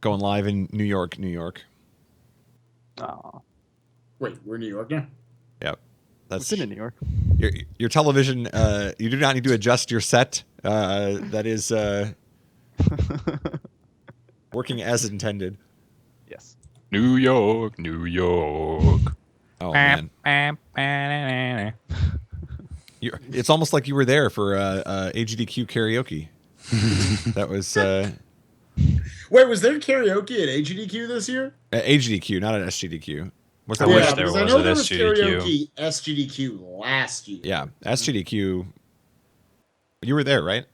Going live in New York, New York. Oh, Wait, we're in New York now? Yep. That's been in New York. your television. You do not need to adjust your set. That is working as intended. Yes. New York, New York. Oh man, it's almost like you were there for AGDQ karaoke. That was Wait, was there karaoke at AGDQ this year? AGDQ, not at SGDQ. Was I there? wish Yeah, there because I was know at there was SGDQ. karaoke SGDQ last year. Yeah, SGDQ. You were there, right?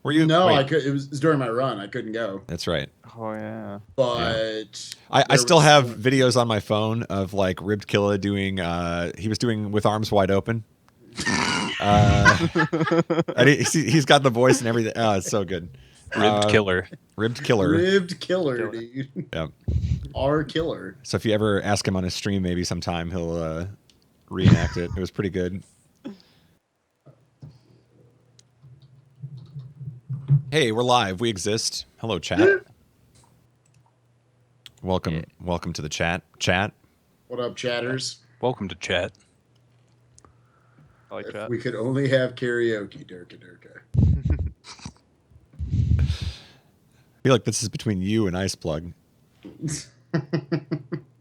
Were you? No, Wait, I could. It was during my run. I couldn't go, That's right. Oh yeah. but I there still was have one- videos on my phone of like Ribbed Killa doing. He was doing With Arms Wide Open. And he's got the voice and everything. Oh, it's so good. Ribbed Killer. Ribbed Killer. ribbed killer, dude. Yeah. Our killer. So if you ever ask him on his stream, maybe sometime he'll reenact it. It was pretty good. Hey, we're live. We exist. Hello, chat. Welcome, welcome to the chat. Chat. What up, chatters? Welcome to chat. I like If that. we could only have karaoke, Durka Durka. I feel like this is between you and Ice Plug.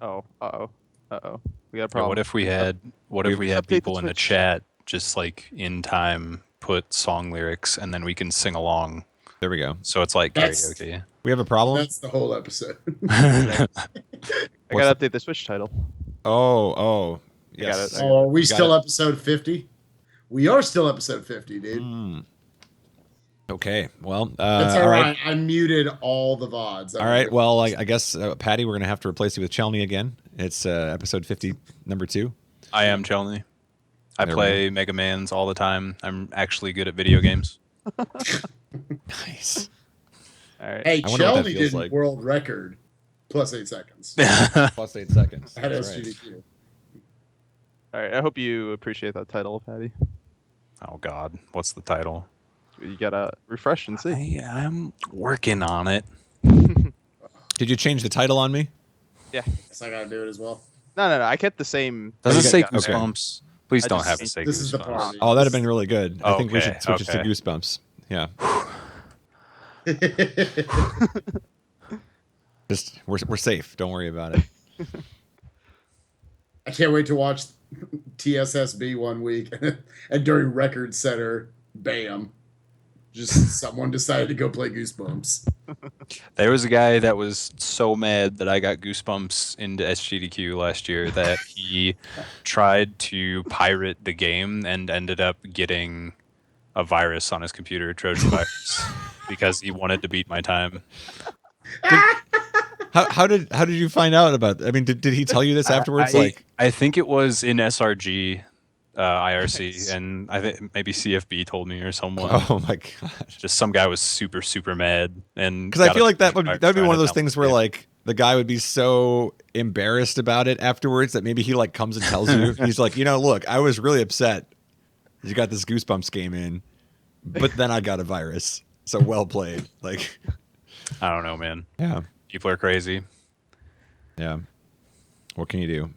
Oh. Uh oh. We got a Yeah, problem. what if we had Update the people in the Twitch. chat just like in time put song lyrics and then we can sing along. There we go. So it's like That's- karaoke. We have a problem. That's the whole episode. I What's gotta update the Switch title. Oh, got yes. it. Oh, are we You got still it. episode 50? We are still episode 50, dude. Hmm. Okay. Well, That's all all right. right. I muted all the VODs. All right. Well, I guess Patty, we're gonna have to replace you with Chelney again. It's episode 50, number 2. I am Chelney. I There we play Mega Mans all the time. I'm actually good at video games. Nice. All right. Hey, I wonder what that Shelby feels did like. world record plus 8 seconds. Plus 8 seconds. At That's right. SGDQ. All right. I hope you appreciate that title, Patty. Oh God, what's the title? You gotta refresh and see. I'm working on it. Did you change the title on me? Guess I gotta do it as well. No. I kept the same. Does you it say got- okay. Goosebumps? Please I don't just- have it say This is the Goosebumps. part. Oh, that'd have been really good. I think we Okay, should switch it to okay. Goosebumps. Yeah. Just we're safe. Don't worry about it. I can't wait to watch TSSB one week, and during Record Center, bam, just someone decided to go play Goosebumps. There was a guy that was so mad that I got Goosebumps into SGDQ last year that he tried to pirate the game and ended up getting a virus on his computer, Trojan virus, because he wanted to beat my time. How did you find out about? I mean, did he tell you this afterwards? I think it was in SRG, IRC, and I think maybe CFB told me or someone. Oh my god! Just some guy was super mad, and Because I got feel a like that would virus be trying one of to those things where download it. like the guy would be so embarrassed about it afterwards that maybe he like comes and tells you. He's like, look, I was really upset. You got this Goosebumps game in, but then I got a virus. So well played. Like, I don't know, man. yeah, People are crazy. yeah. What can you do?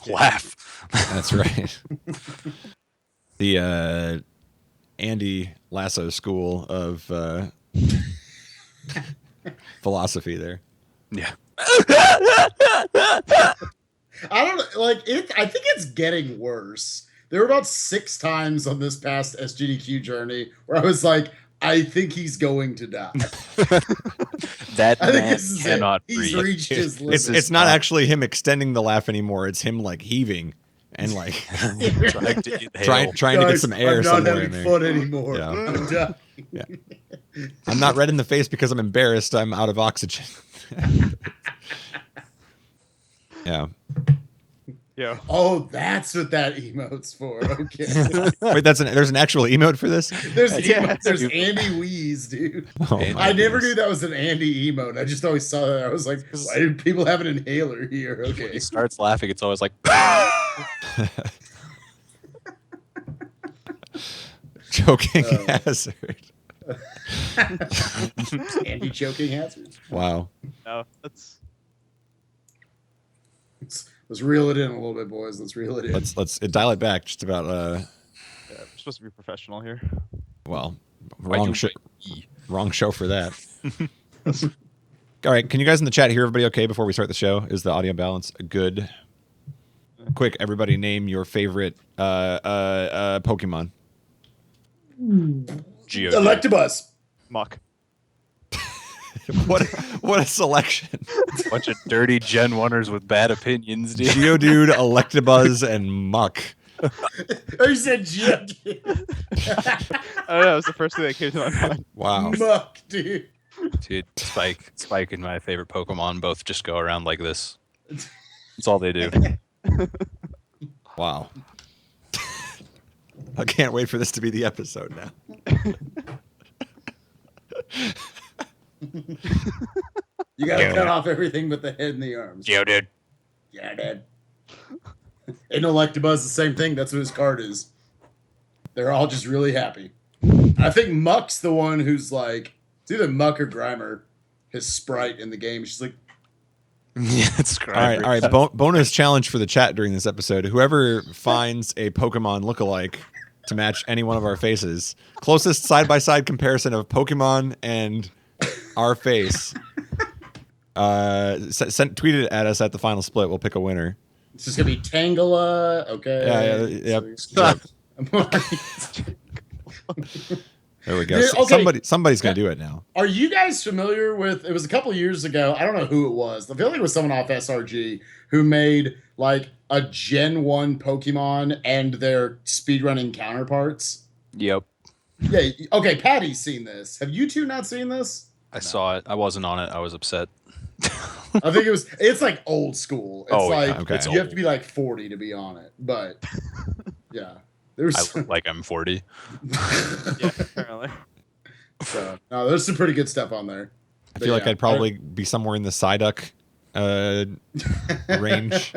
Laugh. That's right. The Andy Lasso school of philosophy there. Yeah. I don't like it. I think it's getting worse. There were about 6 times on this past SGDQ journey where I was like, I think he's going to die. That I think man this is cannot it. He's breathe. reached his limit. It's not actually him extending the laugh anymore. It's him like heaving and like Trying to inhale. trying to get Guys, some air I'm not somewhere having in there. fun anymore. Yeah. I'm done. I'm not red in the face because I'm embarrassed. I'm out of oxygen. Yeah. Yeah. Oh, that's what that emote's for. Okay. Wait, there's an actual emote for this? There's Yeah. there's Andy Wheeze, dude. Oh, I my I never goodness. knew that was an Andy emote. I just always saw that. I was like, why do people have an inhaler here? When Okay. he starts laughing, it's always like, Choking hazard. Anti-choking hazards. Wow. No, that's Let's reel it in a little bit, boys. Let's reel it in. Let's dial it back just about yeah, we're supposed to be professional here. well, Why wrong do show. we- Wrong show for that. All right, can you guys in the chat hear everybody okay before we start the show? Is the audio balance good? Quick, everybody name your favorite Pokemon. Geodude. Electabuzz. Muck. what a selection. Bunch of dirty Gen 1ers with bad opinions, dude. Geodude, Electabuzz, and Muck. Oh, you said Geodude. I don't know. It was the first thing that came to my mind. Wow. Muck, dude. Dude, Spike and my favorite Pokemon both just go around like this. That's all they do. Wow. I can't wait for this to be the episode now. You gotta cut off everything but the head and the arms. Geodude. Yeah, dude. And Electabuzz, the same thing. That's what his card is. They're all just really happy. I think Muck's the one who's like, it's either Muck or Grimer, his sprite in the game. She's like, Yeah, it's All right. Bonus challenge for the chat during this episode. Whoever finds a Pokemon lookalike to match any one of our faces, closest side-by-side comparison of Pokemon and our face, tweet it at us at the final split. We'll pick a winner. it's just gonna be Tangela. Okay. Yep. There we go. Dude, okay. Somebody's gonna do it now. Are you guys familiar with? It was a couple of years ago. I don't know who it was. I feel like it was someone off SRG who made like a Gen 1 Pokemon and their speedrunning counterparts. Yep. Yeah. Okay. Patty's seen this. Have you two not seen this? I saw it. I wasn't on it. I was upset. I think it's like old school. It's Oh, yeah, like okay. you have to be like 40 to be on it. But yeah, there's I look like I'm 40. Yeah, apparently. so, no, there's some pretty good stuff on there. I feel like I'd probably be somewhere in the Psyduck range.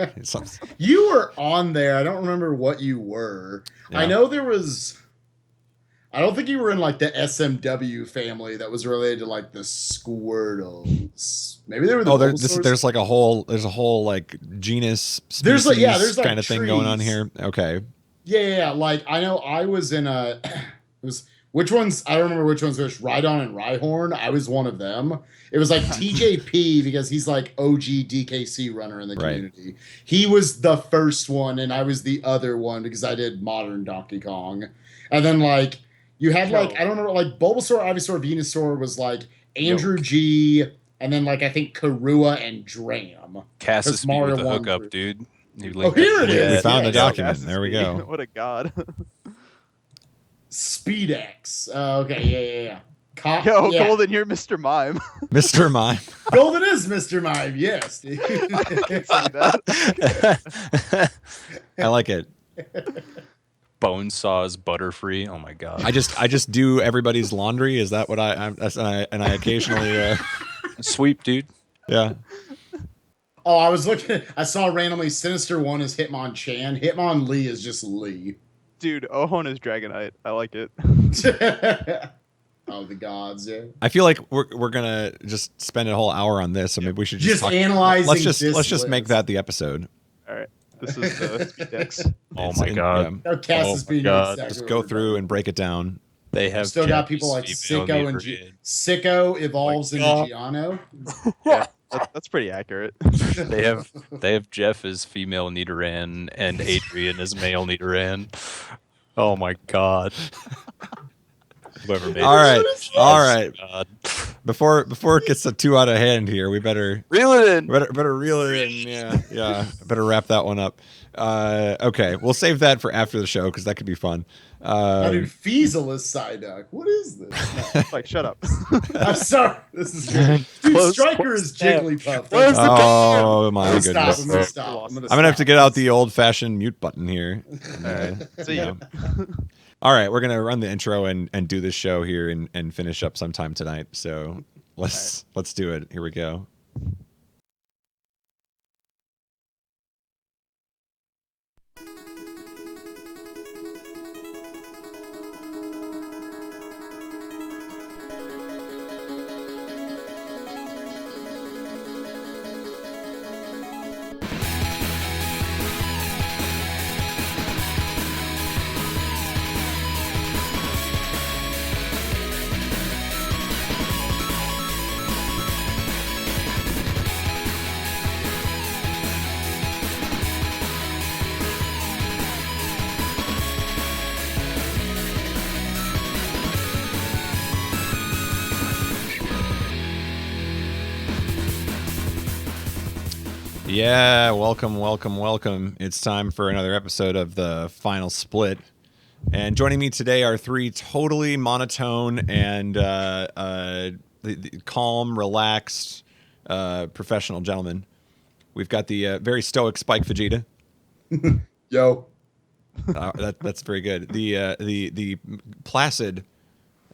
You were on there. I don't remember what you were. Yeah. I know there was. I don't think you were in like the SMW family that was related to like the Squirtles. Maybe they were the. Oh, Bulbasaurs. there's a whole like genus species There's like there's like kind of thing going on trees. here. Okay. Yeah. Like I know I was in a. It was which ones? I don't remember which ones. There's Rhydon and Rhyhorn. I was one of them. It was like TJP because he's like OG DKC runner in the Right. community. He was the first one, and I was the other one because I did modern Donkey Kong. And then like you had like I don't remember like Bulbasaur, Ivysaur, Venusaur was like Andrew G, and then like I think Karua and Dram. Cassius beat Mario with the won hookup, through- dude. He Oh, here it We, is. we found Yeah, the document. Yes, There we go. What a god. Speedex. Okay, yeah. Yo, yeah. Golden, you're Mr. Mime. Mr. Mime. Golden is Mr. Mime, yes. Dude. See that? I like it. Bonesaw's Butterfree. Oh my god. I just do everybody's laundry. Is that what and I occasionally Sweep, dude. yeah. Oh, I was looking. I saw randomly Sinister One is Hitmonchan. Hitmonlee is just Lee. Dude, Ohon is Dragonite. I like it. Oh, the gods, yeah. I feel like we're gonna just spend a whole hour on this, so maybe we should Just talk- analyzing Let's just this make list. that the episode. All right. This is the Speedex. Oh It's my in- god. yeah. Our cast Oh is my being God. exactly Just what go we're through doing. and break it down. They have Still got Japanese people like female Sicko and Nidoran. Sicko evolves Oh into my Giano. Yeah, that's pretty accurate. They have Jeff as female Nidoran and Adrian as male Nidoran. Oh my god. Whoever made All right, this. all right. God. Before it gets too out of hand here, we better Reel it in. reel it in. Yeah. Better wrap that one up. Okay, we'll save that for after the show because that could be fun. I dude, Feasel is Psyduck. What is this? No. Like, shut up. I'm sorry. This is good. Dude, Close- Striker close is tab. Jigglypuff. Where's the Oh my I'm gonna stop. goodness! I'm gonna stop. I'm gonna have to get out the old-fashioned mute button here. See ya. All right, we're gonna run the intro and do this show here and finish up sometime tonight. So let's do it. Here we go. Yeah, welcome. It's time for another episode of the Final Split. And joining me today are three totally monotone and calm, relaxed, professional gentlemen. We've got the very stoic Spike Vegeta. Yo. That's very good. The placid.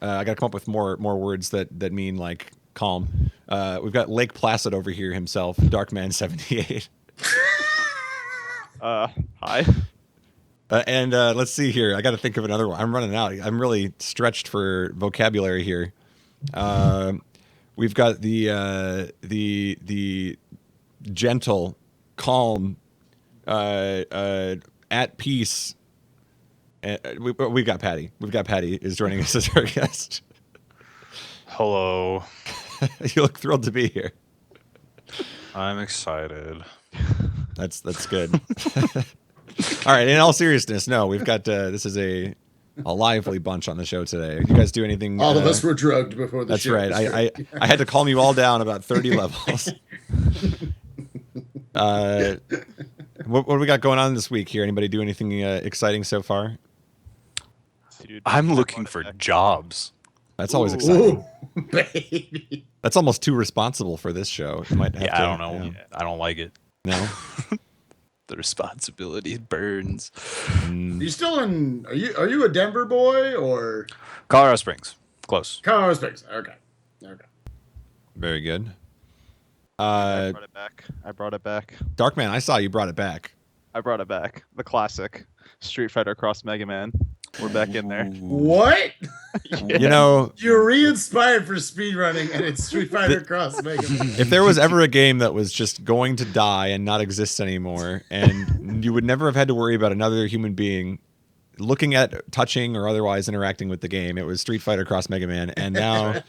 I got to come up with more words that mean like calm. We've got Lake Placid over here himself, Darkman78. Hi. And let's see here. I got to think of another one. I'm running out. I'm really stretched for vocabulary here. We've got the gentle, calm, at peace. We've got Patty. We've got Patty is joining us as our guest. Hello. You look thrilled to be here. I'm excited. That's good. All right. In all seriousness, no, we've got this is a lively bunch on the show today. You guys do anything? All of us were drugged before the That's show. right. I had to calm you all down about 30 levels. What do we got going on this week here? Anybody do anything exciting so far? Dude, I'm I looking brought it for back. jobs. That's always exciting. Ooh, baby. That's almost too responsible for this show. You might have Yeah, to, I don't know. yeah. I don't like it. No. The responsibility burns. You still in? Are you a Denver boy or Colorado Springs. Close. Colorado Springs? Okay. Very good. I brought it back. Darkman, I saw you brought it back. I brought it back. The classic Street Fighter Cross Mega Man. We're back in there. What? You know, You're re-inspired for speedrunning, and it's Street Fighter Cross Mega Man. if there was ever a game that was just going to die and not exist anymore, and you would never have had to worry about another human being looking at, touching, or otherwise interacting with the game, it was Street Fighter Cross Mega Man, and now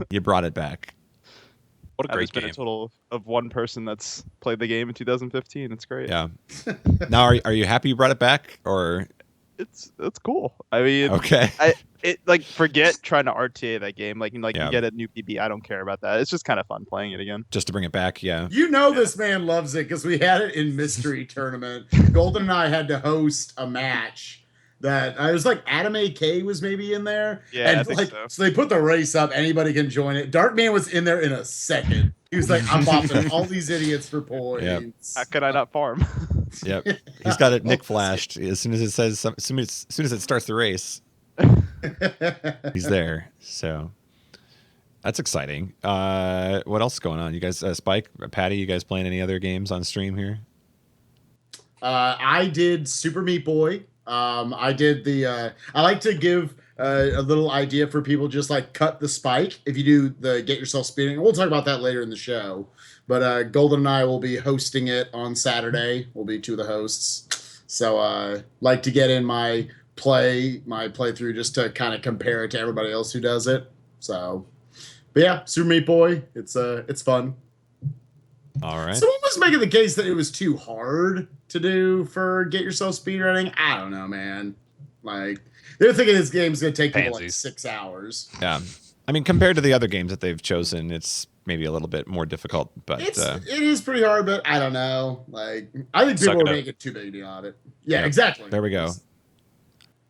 you brought it back. What a There's great been game. a total of one person that's played the game in 2015. It's great. Yeah. Now, are you happy you brought it back, or It's cool. I mean, okay? forget trying to RTA that game. Like Yeah. you get a new PB. I don't care about that. It's just kind of fun playing it again. Just to bring it back, yeah. You know this man loves it because we had it in Mystery Tournament. Golden and I had to host a match that I was like Adam AK was maybe in there. Yeah, and I think like so. they put the race up, anybody can join it. Darkman was in there in a second. He was like, I'm bopping all these idiots for points. How could I not farm? Yep. He's got it Nick flashed as soon as it says as soon as it starts the race. He's there. So that's exciting. What else is going on? You guys, Spike, Patty, you guys playing any other games on stream here? I did Super Meat Boy. I did the. I like to give a little idea for people. Just like cut the spike if you do the get yourself speeding. We'll talk about that later in the show. But Golden and I will be hosting it on Saturday. We'll be two of the hosts. So like to get in my playthrough just to kind of compare it to everybody else who does it. So, but yeah, Super Meat Boy. It's fun. All right. Someone was making the case that it was too hard to do for Get Yourself Speedrunning. I don't know, man. Like, they're thinking this game's going to take people like Pansies. 6 hours. Yeah. I mean, compared to the other games that they've chosen, it's maybe a little bit more difficult, but It is pretty hard, but I don't know. Like, I think Suck people it are up. making too big a deal out of it. Yeah, Yeah. exactly. there we go.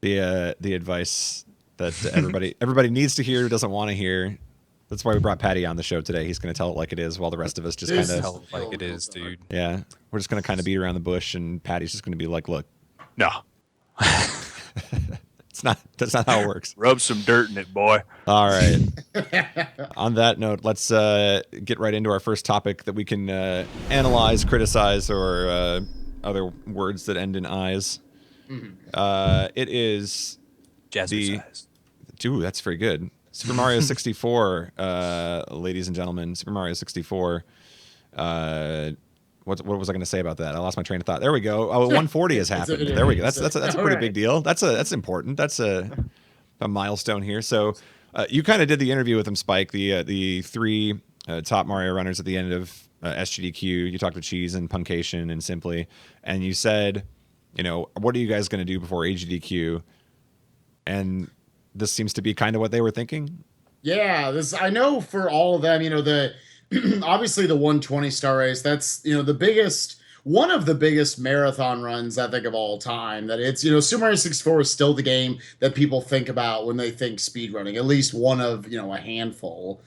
The advice that everybody needs to hear, doesn't want to hear. That's why we brought Patty on the show today. He's going to tell it like it is, while the rest of us just This kind is- of, Hell, like it is, dude. yeah, we're just going to kind of beat around the bush, and Patty's just going to be like, "Look, No. that's not how it works." Rub some dirt in it, boy. All right. On that note, let's get right into our first topic that we can analyze, criticize, or other words that end in eyes. It is Jazzercise. Ooh, that's very good. Super Mario 64, ladies and gentlemen. Super Mario 64. What was I going to say about that? I lost my train of thought. There we go. Oh, 140 has happened. There we go. That's a pretty Alright. big deal. That's important. That's a milestone here. So you kind of did the interview with him, Spike. The three top Mario runners at the end of SGDQ. You talked with Cheese and Puncation and Simply, and you said, what are you guys going to do before AGDQ? And this seems to be kind of what they were thinking. Yeah, I know for all of them, obviously the 120 star race, that's, the biggest, one of the biggest marathon runs I think of all time. That it's, Super Mario 64 is still the game that people think about when they think speedrunning, at least one of, a handful.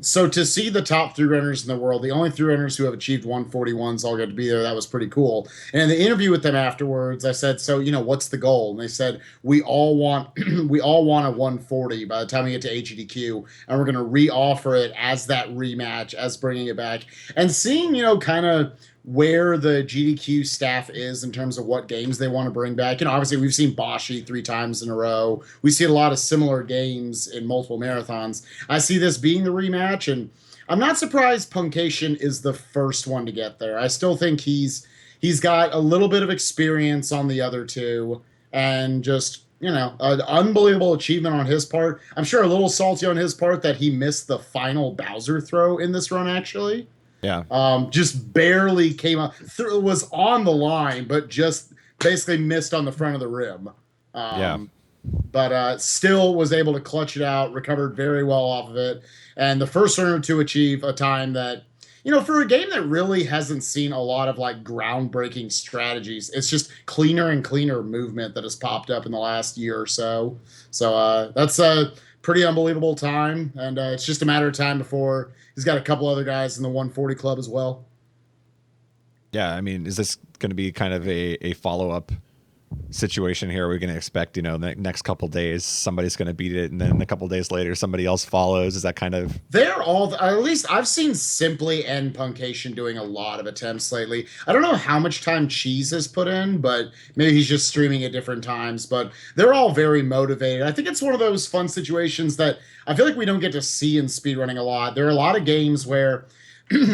So to see the top three runners in the world, the only three runners who have achieved 141s all get to be there, that was pretty cool. And in the interview with them afterwards, I said, so, what's the goal? And they said, we all want we all want a 140 by the time we get to HEDQ, and we're going to re-offer it as that rematch, as bringing it back. And seeing, kind of where the GDQ staff is in terms of what games they want to bring back. Obviously we've seen Bashi 3 times in a row. We see a lot of similar games in multiple marathons. I see this being the rematch, and I'm not surprised Puncation is the first one to get there. I still think he's got a little bit of experience on the other two, and just, an unbelievable achievement on his part. I'm sure a little salty on his part that he missed the final Bowser throw in this run, actually. Yeah. Just barely came up. Was on the line, but just basically missed on the front of the rim. But still was able to clutch it out, recovered very well off of it. And the first runner to achieve a time that, for a game that really hasn't seen a lot of like groundbreaking strategies, it's just cleaner and cleaner movement that has popped up in the last year or so. So that's a pretty unbelievable time. And it's just a matter of time before he's got a couple other guys in the 140 club as well. Yeah, I mean, is this going to be kind of a follow-up situation here? Are we going to expect, the next couple days somebody's going to beat it, and then a couple days later somebody else follows? Is that kind of... They're all... At least I've seen Simply and Puncation doing a lot of attempts lately. I don't know how much time Cheese has put in, but maybe he's just streaming at different times. But they're all very motivated. I think it's one of those fun situations that I feel like we don't get to see in speedrunning a lot. There are a lot of games where...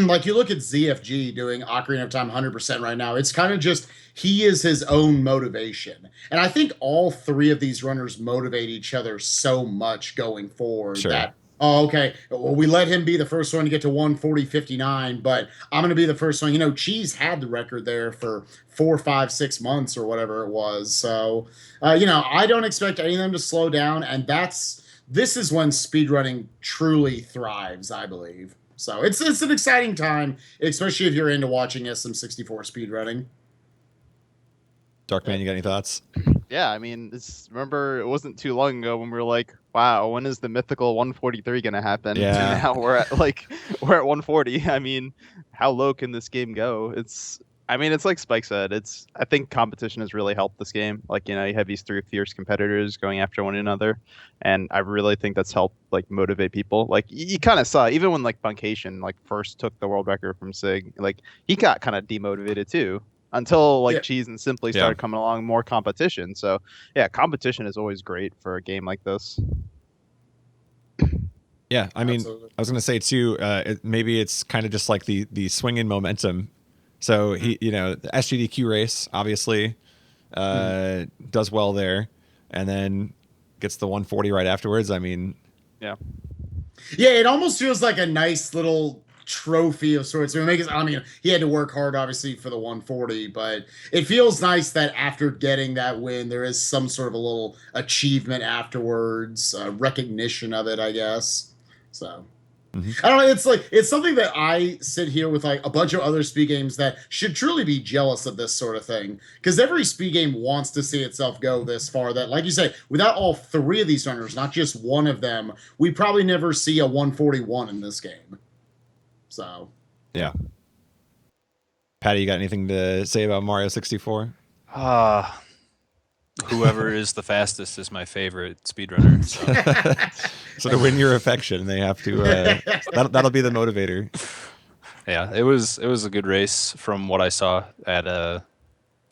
like you look at ZFG doing Ocarina of Time 100% right now. It's kind of just he is his own motivation. And I think all three of these runners motivate each other so much going forward that, okay, well, we let him be the first one to get to 140.59, but I'm going to be the first one. Cheese had the record there for 4, 5, 6 months or whatever it was. So, I don't expect any of them to slow down. And this is when speedrunning truly thrives, I believe. So it's an exciting time, especially if you're into watching SM64 speedrunning. Darkman, you got any thoughts? Yeah, I mean, remember it wasn't too long ago when we were like, wow, when is the mythical 143 gonna happen? Yeah. And now we're at 140. I mean, how low can this game go? It's like Spike said, I think competition has really helped this game. You have these 3 fierce competitors going after one another, and I really think that's helped motivate people. You kind of saw even when Puncation first took the world record from Sig, he got kind of demotivated too until Cheese and Simply started coming along, more competition. So yeah, competition is always great for a game like this. Yeah, I mean, Absolutely. I was going to say too, maybe it's kind of just like the swinging momentum. So the SGDQ race obviously does well there, and then gets the 140 right afterwards. I mean, yeah, it almost feels like a nice little trophy of sorts. He had to work hard obviously for the 140, but it feels nice that after getting that win, there is some sort of a little achievement afterwards, recognition of it, I guess. So. I don't know. It's something that I sit here with a bunch of other speed games that should truly be jealous of this sort of thing, because every speed game wants to see itself go this far. That, like you say, without all 3 of these runners, not just one of them, we probably never see a 141 in this game. So, yeah. Patty, you got anything to say about Mario 64? Whoever is the fastest is my favorite speedrunner. So to win your affection, they have to. That'll be the motivator. Yeah, it was a good race from what I saw at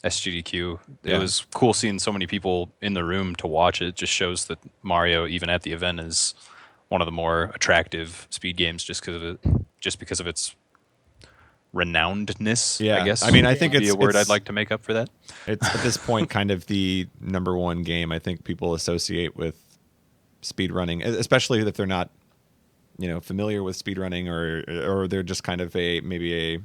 SGDQ. It was cool seeing so many people in the room to watch it. It just shows that Mario, even at the event, is one of the more attractive speed games just because of its renownedness. Yeah, I guess. I mean, I think it's a word it's, I'd like to make up for that. It's at this point kind of the number one game I think people associate with speedrunning, especially if they're not, familiar with speedrunning or they're just kind of maybe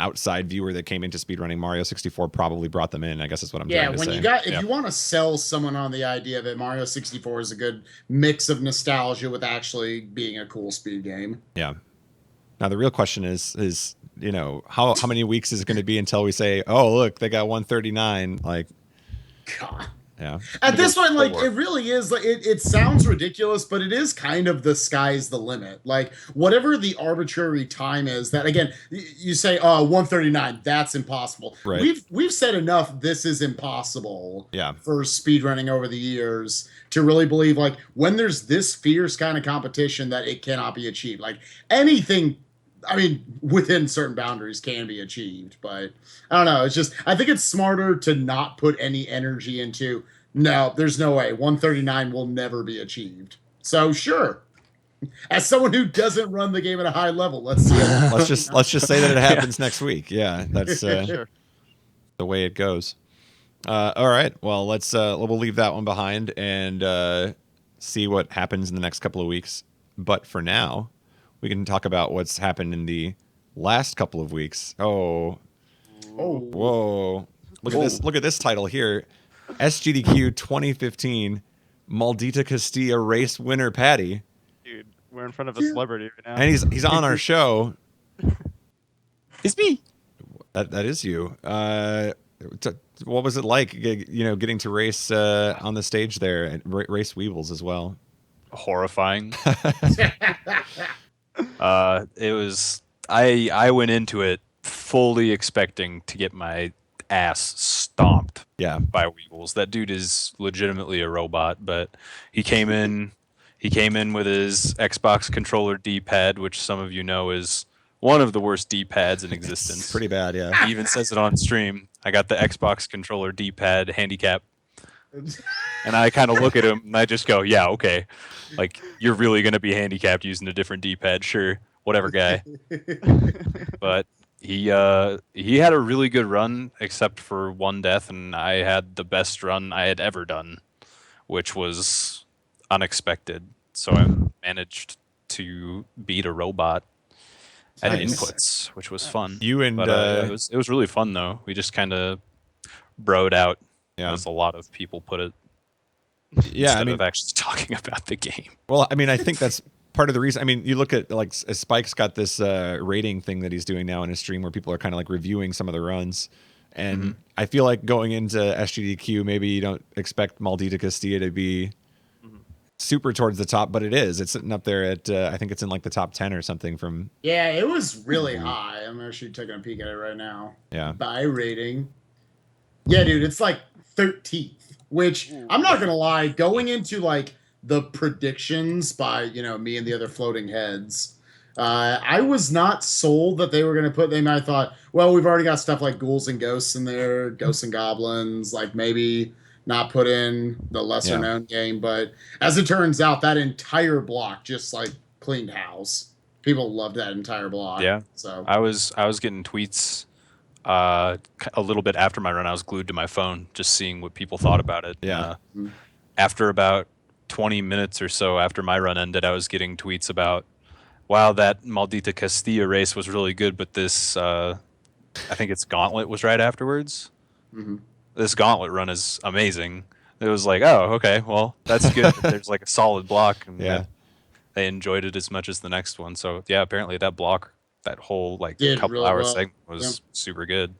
outside viewer that came into speedrunning Mario 64 probably brought them in. I guess that's what I'm trying to say. If you want to sell someone on the idea that Mario 64 is a good mix of nostalgia with actually being a cool speed game. Yeah. Now the real question is how many weeks is it going to be until we say, oh look, they got 139? Like, God. yeah. At this point, like, it really is, like, it sounds ridiculous, but it is kind of the sky's the limit. Like, whatever the arbitrary time is, that, again, you say, oh, 139, that's impossible. Right. We've said enough, this is impossible for speedrunning over the years to really believe, like, when there's this fierce kind of competition that it cannot be achieved. Like, anything, I mean, within certain boundaries can be achieved, but I don't know. It's just, I think it's smarter to not put any energy into, no, there's no way. 139 will never be achieved. So sure. As someone who doesn't run the game at a high level, let's see it. let's just say that it happens next week. Yeah, that's the way it goes. All right. Well, we'll leave that one behind and see what happens in the next couple of weeks. But for now, we can talk about what's happened in the last couple of weeks. Whoa. Look at this. Look at this title here. SGDQ 2015 Maldita Castilla race winner Patty. Dude, we're in front of a celebrity right now. And he's on our show. It's me. That is you. What was it like, getting to race on the stage there and race Weebles as well? Horrifying. It was. I went into it fully expecting to get my ass stomped. Yeah. By Weebles. That dude is legitimately a robot, but he came in with his Xbox controller D-pad, which some of you know is one of the worst D-pads in existence. It's pretty bad, yeah. He even says it on stream. I got the Xbox controller D-pad handicap. And I kind of look at him and I just go, yeah, okay. Like, you're really going to be handicapped using a different D-pad. Sure. Whatever, guy. But he had a really good run, except for one death, and I had the best run I had ever done, which was unexpected. So I managed to beat a robot at inputs, which was fun. It was really fun though. We just kind of broed out, as a lot of people put it. Yeah, instead of actually talking about the game. Well, I mean, I think that's part of the reason. I mean, you look at, like, Spike's got this rating thing that he's doing now in his stream where people are kind of like reviewing some of the runs. And I feel like going into SGDQ, maybe you don't expect Maldita Castilla to be super towards the top, but it is. It's sitting up there at, I think it's in like the top 10 or something from. Yeah, it was really high. I'm actually taking a peek at it right now. Yeah. By rating. Yeah, dude, it's like 13th, which I'm not going to lie, going into like the predictions by, me and the other floating heads, I was not sold that they were going to put them. I thought, well, we've already got stuff like Ghouls and Ghosts in there, Ghosts and Goblins, like maybe not put in the lesser known game. But as it turns out, that entire block just like cleaned house. People loved that entire block. Yeah. So I was getting tweets a little bit after my run. I was glued to my phone just seeing what people thought about it. Yeah. After about 20 minutes or so after my run ended, I was getting tweets about, wow, that Maldita Castilla race was really good, but this, I think it's Gauntlet was right afterwards. This Gauntlet run is amazing. It was like, oh, okay, well, that's good. There's like a solid block, and they enjoyed it as much as the next one. So yeah, apparently that block, that whole like couple hour segment was super good.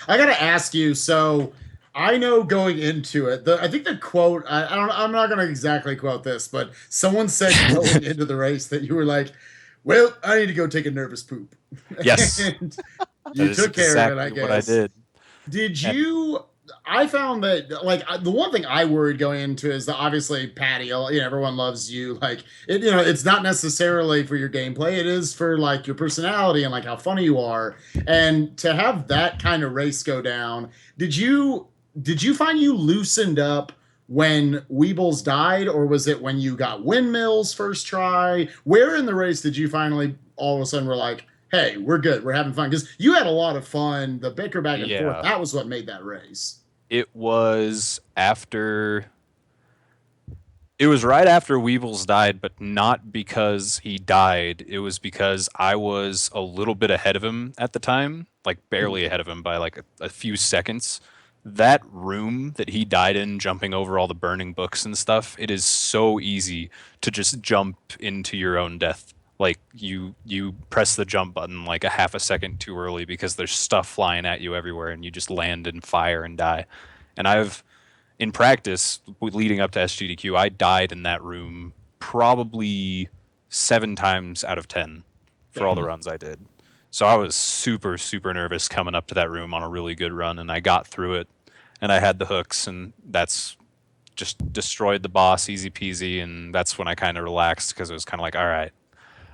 I gotta ask you, so I know going into it, I think the quote, I'm not going to exactly quote this, but someone said going into the race that you were like, well, I need to go take a nervous poop. Yes. And you took care of it, I guess. What I did. Did you, I found that, like, the one thing I worried going into is that obviously Patty, everyone loves you. Like, it's not necessarily for your gameplay. It is for, like, your personality and, like, how funny you are. And to have that kind of race go down, did you find you loosened up when Weebles died, or was it when you got windmills first try? Where in the race did you finally all of a sudden were like, hey, we're good, we're having fun? Because you had a lot of fun. The bicker back and forth, that was what made that race. It was after It was right after Weebles died, but not because he died. It was because I was a little bit ahead of him at the time, like barely ahead of him by like a few seconds. That room that he died in, jumping over all the burning books and stuff, it is so easy to just jump into your own death. Like you press the jump button like a half a second too early because there's stuff flying at you everywhere and you just land in fire and die. And I've in practice leading up to SGDQ, I died in that room probably 7 times out of 10 for all the runs I did. So I was super, super nervous coming up to that room on a really good run, and I got through it, and I had the hooks, and that's just destroyed the boss easy peasy, and that's when I kind of relaxed because it was kind of like, all right,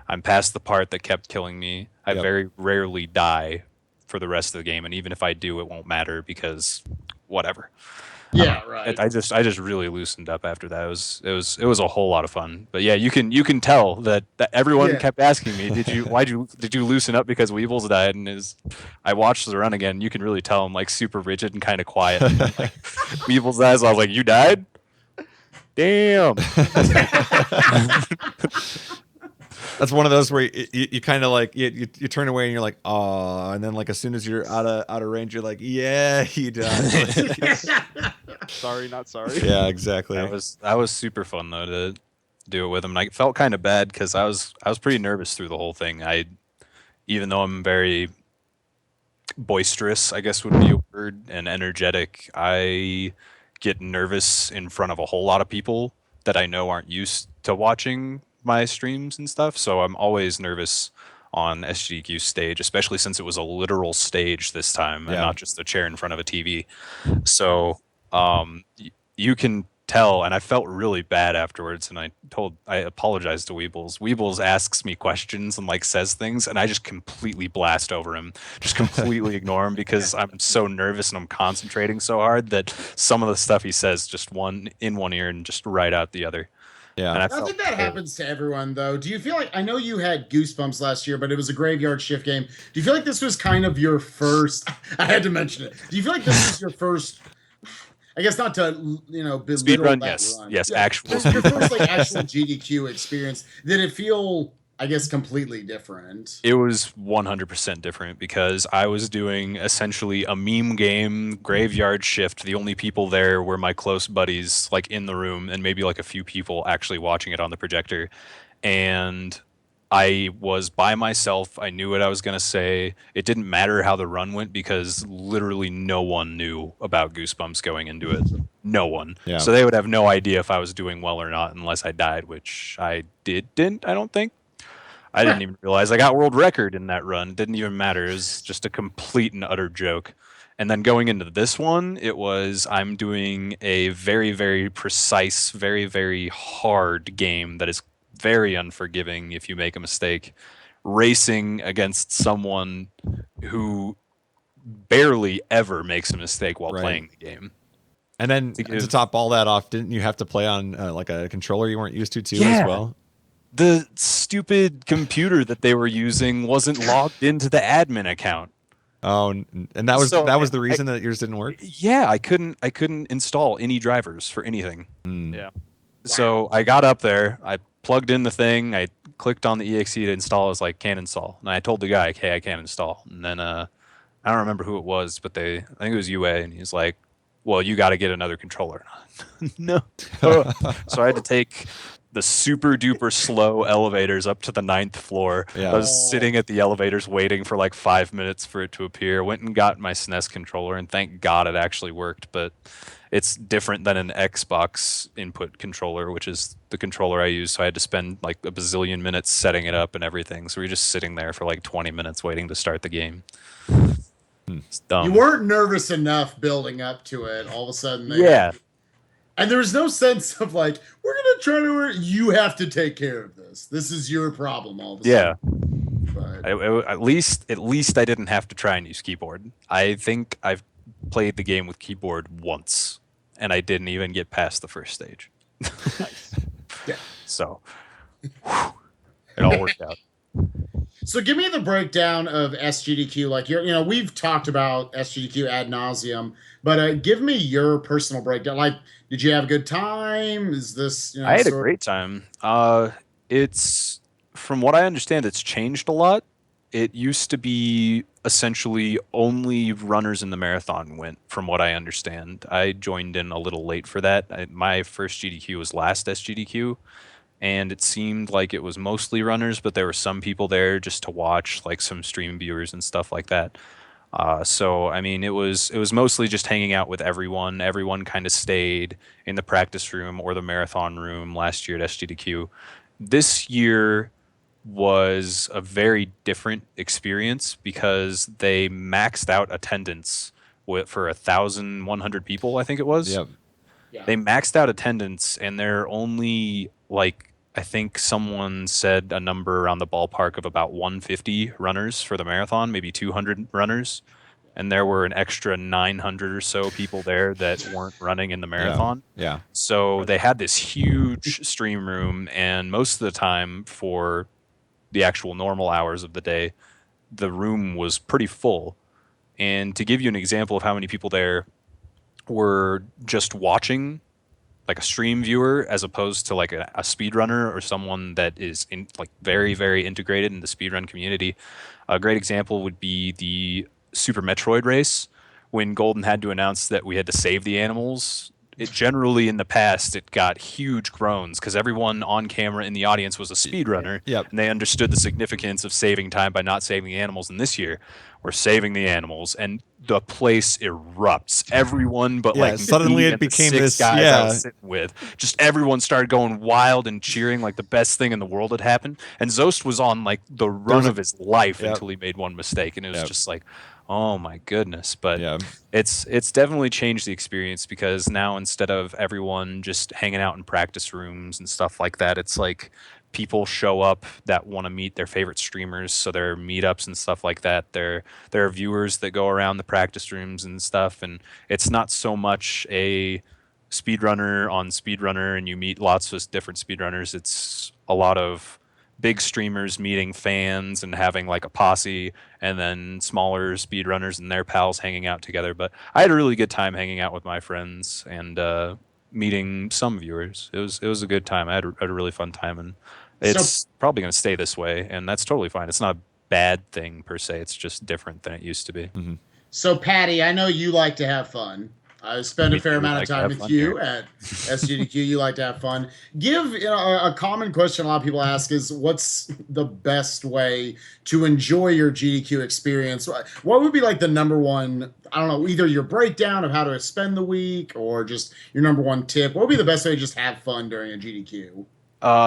I'm past the part that kept killing me. I Yep. very rarely die for the rest of the game, and even if I do, it won't matter because whatever. Yeah, right. I just really loosened up after that. It was a whole lot of fun. But yeah, you can tell that everyone Yeah. kept asking me, did you loosen up because Weevils died? And I watched the run again. You can really tell I'm like super rigid and kind of quiet. And, like Weevils dies, I was like, you died? Damn. That's one of those where you kind of like you turn away and you're like, oh, and then like as soon as you're out of range, you're like, yeah, he died. Sorry, not sorry. Yeah, exactly. That was super fun though to do it with him. And I felt kind of bad because I was pretty nervous through the whole thing. Even though I'm very boisterous, I guess would be a word, and energetic, I get nervous in front of a whole lot of people that I know aren't used to watching my streams and stuff. So I'm always nervous on SGDQ stage, especially since it was a literal stage this time and Yeah. not just a chair in front of a TV. So you can tell, and I felt really bad afterwards, and I apologized to Weebles. Weebles asks me questions and like says things, and I just completely blast over him, just completely ignore him because I'm so nervous and I'm concentrating so hard that some of the stuff he says just in one ear and just right out the other. Yeah. And I think that happens to everyone, though. Do you feel like, I know you had Goosebumps last year, but it was a graveyard shift game. Do you feel like this was kind of your first? I had to mention it. Do you feel like this was your first? I guess not to belittle Speed run, that yes, run. yes, Yeah, actual your speed first like actual GDQ experience. Did it feel, I guess, completely different? It was 100% different because I was doing essentially a meme game, graveyard shift. The only people there were my close buddies, like in the room, and maybe like a few people actually watching it on the projector. And I was by myself. I knew what I was going to say. It didn't matter how the run went because literally no one knew about Goosebumps going into it. No one. Yeah. So they would have no idea if I was doing well or not unless I died, which I didn't, I don't think. I didn't even realize I got world record in that run. Didn't even matter. It was just a complete and utter joke. And then going into this one, I'm doing a very, very precise, very, very hard game that is very unforgiving if you make a mistake, racing against someone who barely ever makes a mistake while Right. playing the game. And then to top all that off, didn't you have to play on like a controller you weren't used to too Yeah. as well? The stupid computer that they were using wasn't logged into the admin account. Oh, and that was So, the reason that yours didn't work. Yeah, I couldn't install any drivers for anything. Hmm. Yeah. So I got up there, I plugged in the thing, I clicked on the exe to install. I was like, can't install. And I told the guy, hey, I can't install. And then I don't remember who it was, but I think it was UA, and he's like, well, you got to get another controller. No. So I had to take the super duper slow elevators up to the 9th floor. Yeah. I was sitting at the elevators waiting for like 5 minutes for it to appear. Went and got my SNES controller, and thank God it actually worked. But it's different than an Xbox input controller, which is the controller I use. So I had to spend like a bazillion minutes setting it up and everything. So we were just sitting there for like 20 minutes waiting to start the game. It's dumb. You weren't nervous enough building up to it. All of a sudden, Yeah. And there was no sense of like, we're gonna try to. You have to take care of this. This is your problem. All of a Yeah. sudden. But At least I didn't have to try and use keyboard. I think I've played the game with keyboard once, and I didn't even get past the first stage. Yeah. So, whew, it all worked out. So give me the breakdown of SGDQ. Like we've talked about SGDQ ad nauseum, but give me your personal breakdown. Like, did you have a good time? Is this I had a great time. It's from what I understand, it's changed a lot. It used to be essentially only runners in the marathon went, from what I understand. I joined in a little late for that. My first GDQ was last SGDQ, and it seemed like it was mostly runners, but there were some people there just to watch, like some stream viewers and stuff like that. So I mean, it was mostly just hanging out with everyone. Everyone kind of stayed in the practice room or the marathon room last year at SGDQ. This year was a very different experience because they maxed out attendance for 1,100 people, I think it was. Yep. Yeah. They maxed out attendance, and they're only like, I think someone said a number around the ballpark of about 150 runners for the marathon, maybe 200 runners, and there were an extra 900 or so people there that weren't running in the marathon. Yeah. So they had this huge stream room, and most of the time for the actual normal hours of the day, the room was pretty full. And to give you an example of how many people there were just watching, like a stream viewer, as opposed to like a speedrunner or someone that is in like very, very integrated in the speedrun community. A great example would be the Super Metroid race, when Golden had to announce that we had to save the animals. It generally in the past it got huge groans because everyone on camera in the audience was a speedrunner, Yep. and they understood the significance of saving time by not saving the animals. And this year, we're saving the animals, and the place erupts. Everyone, but Yeah, like suddenly me it and the became 6 this- guys I yeah. was sitting with, just everyone started going wild and cheering like the best thing in the world had happened. And Zost was on like the run of his life Yep. until he made one mistake, and it was Yep. just like, oh my goodness. But Yeah. it's definitely changed the experience because now instead of everyone just hanging out in practice rooms and stuff like that, it's like people show up that want to meet their favorite streamers. So there are meetups and stuff like that. There are viewers that go around the practice rooms and stuff, and it's not so much a speedrunner on speedrunner and you meet lots of different speedrunners. It's a lot of big streamers meeting fans and having like a posse, and then smaller speedrunners and their pals hanging out together. But I had a really good time hanging out with my friends and meeting some viewers. It was a good time. I had a really fun time, and it's probably going to stay this way, and that's totally fine. It's not a bad thing per se. It's just different than it used to be. So, Patty, I know you like to have fun. I spend a Me fair too. amount Like of to time have with fun you here. at SGDQ. You like to have fun. Give a common question a lot of people ask is, what's the best way to enjoy your GDQ experience? What would be like the number one, I don't know, either your breakdown of how to spend the week or just your number one tip? What would be the best way to just have fun during a GDQ?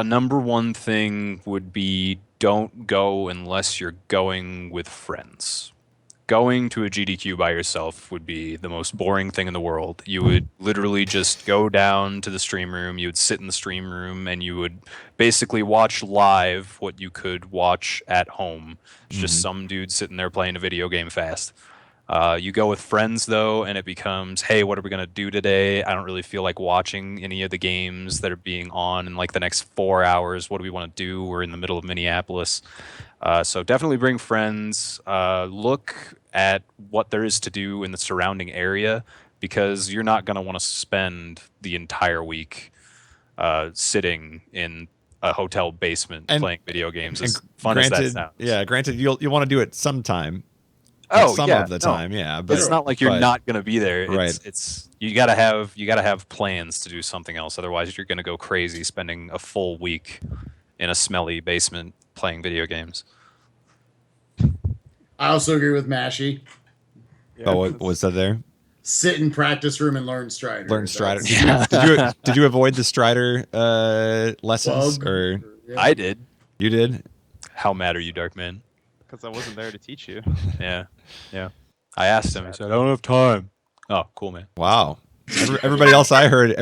Number one thing would be don't go unless you're going with friends. Going to a GDQ by yourself would be the most boring thing in the world. You would literally just go down to the stream room, you would sit in the stream room, and you would basically watch live what you could watch at home. It's just some dude sitting there playing a video game fast. You go with friends, though, and it becomes, hey, what are we going to do today? I don't really feel like watching any of the games that are being on in like the next 4 hours. What do we want to do? We're in the middle of Minneapolis. So definitely bring friends. Look at what there is to do in the surrounding area, because you're not going to want to spend the entire week sitting in a hotel basement And- playing video games, as And fun as that granted, sounds. yeah, granted, you want to do it sometime. Oh, some yeah, of the no. time, yeah. But It's not like you're but- not going to be there. Right. It's you got to have plans to do something else. Otherwise, you're going to go crazy spending a full week in a smelly basement playing video games. I also agree with Mashy. Yeah, Oh, what was that there? Sit in practice room and learn Strider. Learn Strider. That's- Did you avoid the Strider lessons, Bug. or Yeah. I did. you did? How mad are you, Darkman? because I wasn't there to teach you. Yeah, yeah. I asked him. He said, "I don't have time." Oh, cool, man. Wow. Everybody else I heard,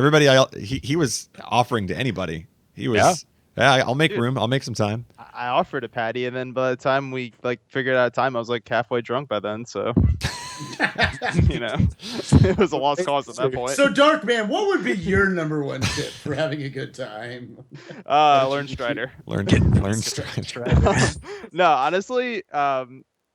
he was offering to anybody. He was, yeah, I'll make Dude. room. I'll make some time. I offered a Patty, and then by the time we like figured out time, I was like halfway drunk by then. So You know, it was a lost cause at that point. So, Darkman, what would be your number one tip for having a good time? Learn Strider. Learn Strider. No, honestly, I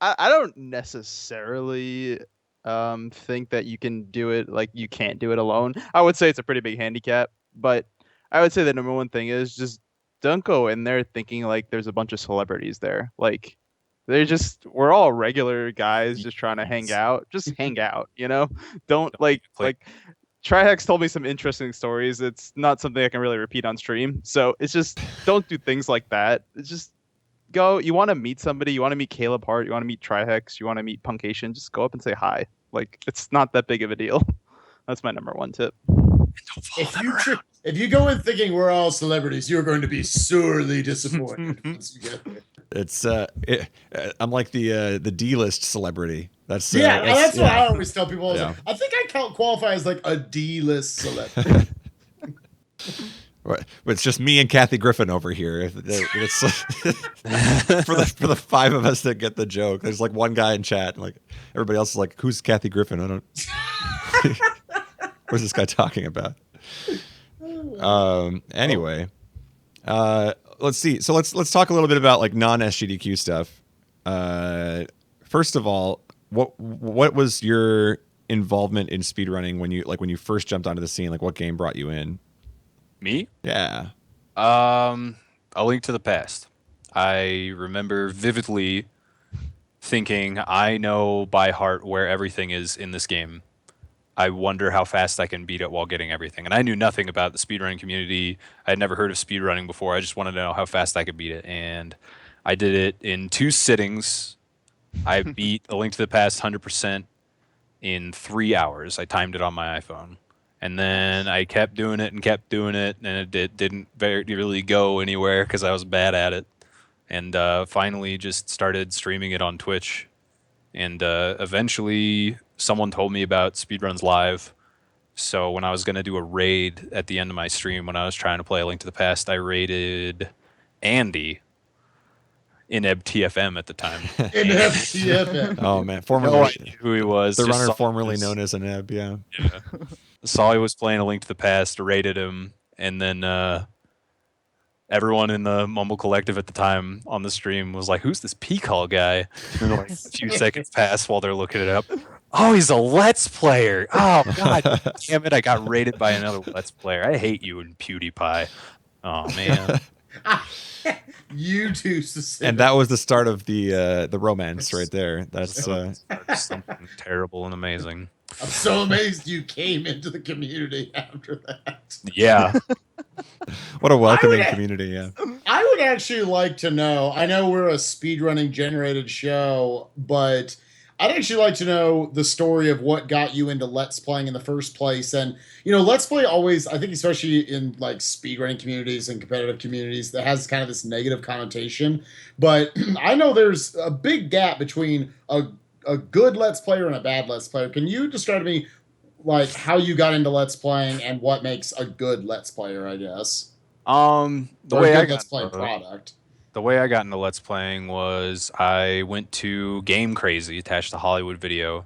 don't necessarily think that you can do it like you can't do it alone. I would say it's a pretty big handicap, but I would say the number one thing is just don't go in there thinking like there's a bunch of celebrities there. Like we're all regular guys just trying to hang out. Just hang out, you know? Don't like Trihex told me some interesting stories. It's not something I can really repeat on stream. So it's just don't do things like that. It's just go. You want to meet somebody. You want to meet Caleb Hart. You want to meet Trihex. You want to meet Punkation. Just go up and say hi. Like it's not that big of a deal. That's my number one tip. If you go in thinking we're all celebrities, you're going to be sorely disappointed once you get there. It's I'm like the D-list celebrity. That's what I always tell people. Like, I think I qualify as like a D-list celebrity. But it's just me and Kathy Griffin over here. It's for the five of us that get the joke. There's like one guy in chat, and like everybody else is like, "Who's Kathy Griffin?" I don't. What's this guy talking about? Anyway, let's see. So let's talk a little bit about like non-SGDQ stuff. First of all, what was your involvement in speedrunning when you first jumped onto the scene? Like, what game brought you in? Me? Yeah. A Link to the Past. I remember vividly thinking, I know by heart where everything is in this game. I wonder how fast I can beat it while getting everything. And I knew nothing about the speedrunning community. I had never heard of speedrunning before. I just wanted to know how fast I could beat it. And I did it in 2 sittings. I beat A Link to the Past 100% in 3 hours. I timed it on my iPhone. And then I kept doing it, and it didn't really go anywhere because I was bad at it. And finally just started streaming it on Twitch. And eventually someone told me about Speedruns Live. So when I was going to do a raid at the end of my stream, when I was trying to play A Link to the Past, I raided Andy in TFM at the time. In TFM. Oh man, formerly who he was. The runner formerly known as Ineb, yeah. Saw he was playing A Link to the Past, rated him, and then everyone in the Mumble Collective at the time on the stream was like, "Who's this Peacock guy?" And like, a few seconds pass while they're looking it up. Oh, he's a Let's Player. Oh god damn it! I got raided by another Let's Player. I hate you and PewDiePie. Oh man. You two, and that was the start of the romance right there. That's something terrible and amazing. I'm so amazed you came into the community after that. Yeah. What a welcoming community, yeah. I would actually like to know, I know we're a speedrunning generated show, but I'd actually like to know the story of what got you into Let's Playing in the first place. And, you know, Let's Play always, I think especially in like speedrunning communities and competitive communities, that has kind of this negative connotation. But I know there's a big gap between a good Let's Player and a bad Let's Player. Can you describe to me like how you got into Let's Playing and what makes a good Let's Player, I guess? The way I got Let's Play product. The way I got into Let's Playing was I went to Game Crazy, attached to Hollywood Video,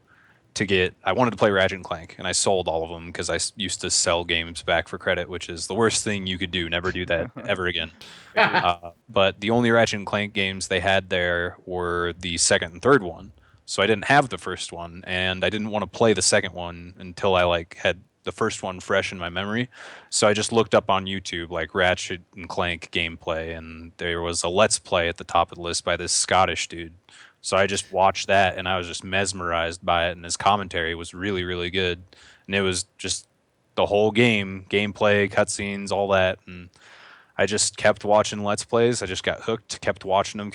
I wanted to play Ratchet and Clank, and I sold all of them because I used to sell games back for credit, which is the worst thing you could do. Never do that ever again. But the only Ratchet and Clank games they had there were the second and third one. So I didn't have the first one, and I didn't want to play the second one until I like had the first one fresh in my memory. So I just looked up on YouTube like Ratchet and Clank gameplay, and there was a Let's Play at the top of the list by this Scottish dude. So I just watched that, and I was just mesmerized by it, and his commentary was really, really good. And it was just the whole gameplay, cutscenes, all that, and I just kept watching Let's Plays. I just got hooked, kept watching them.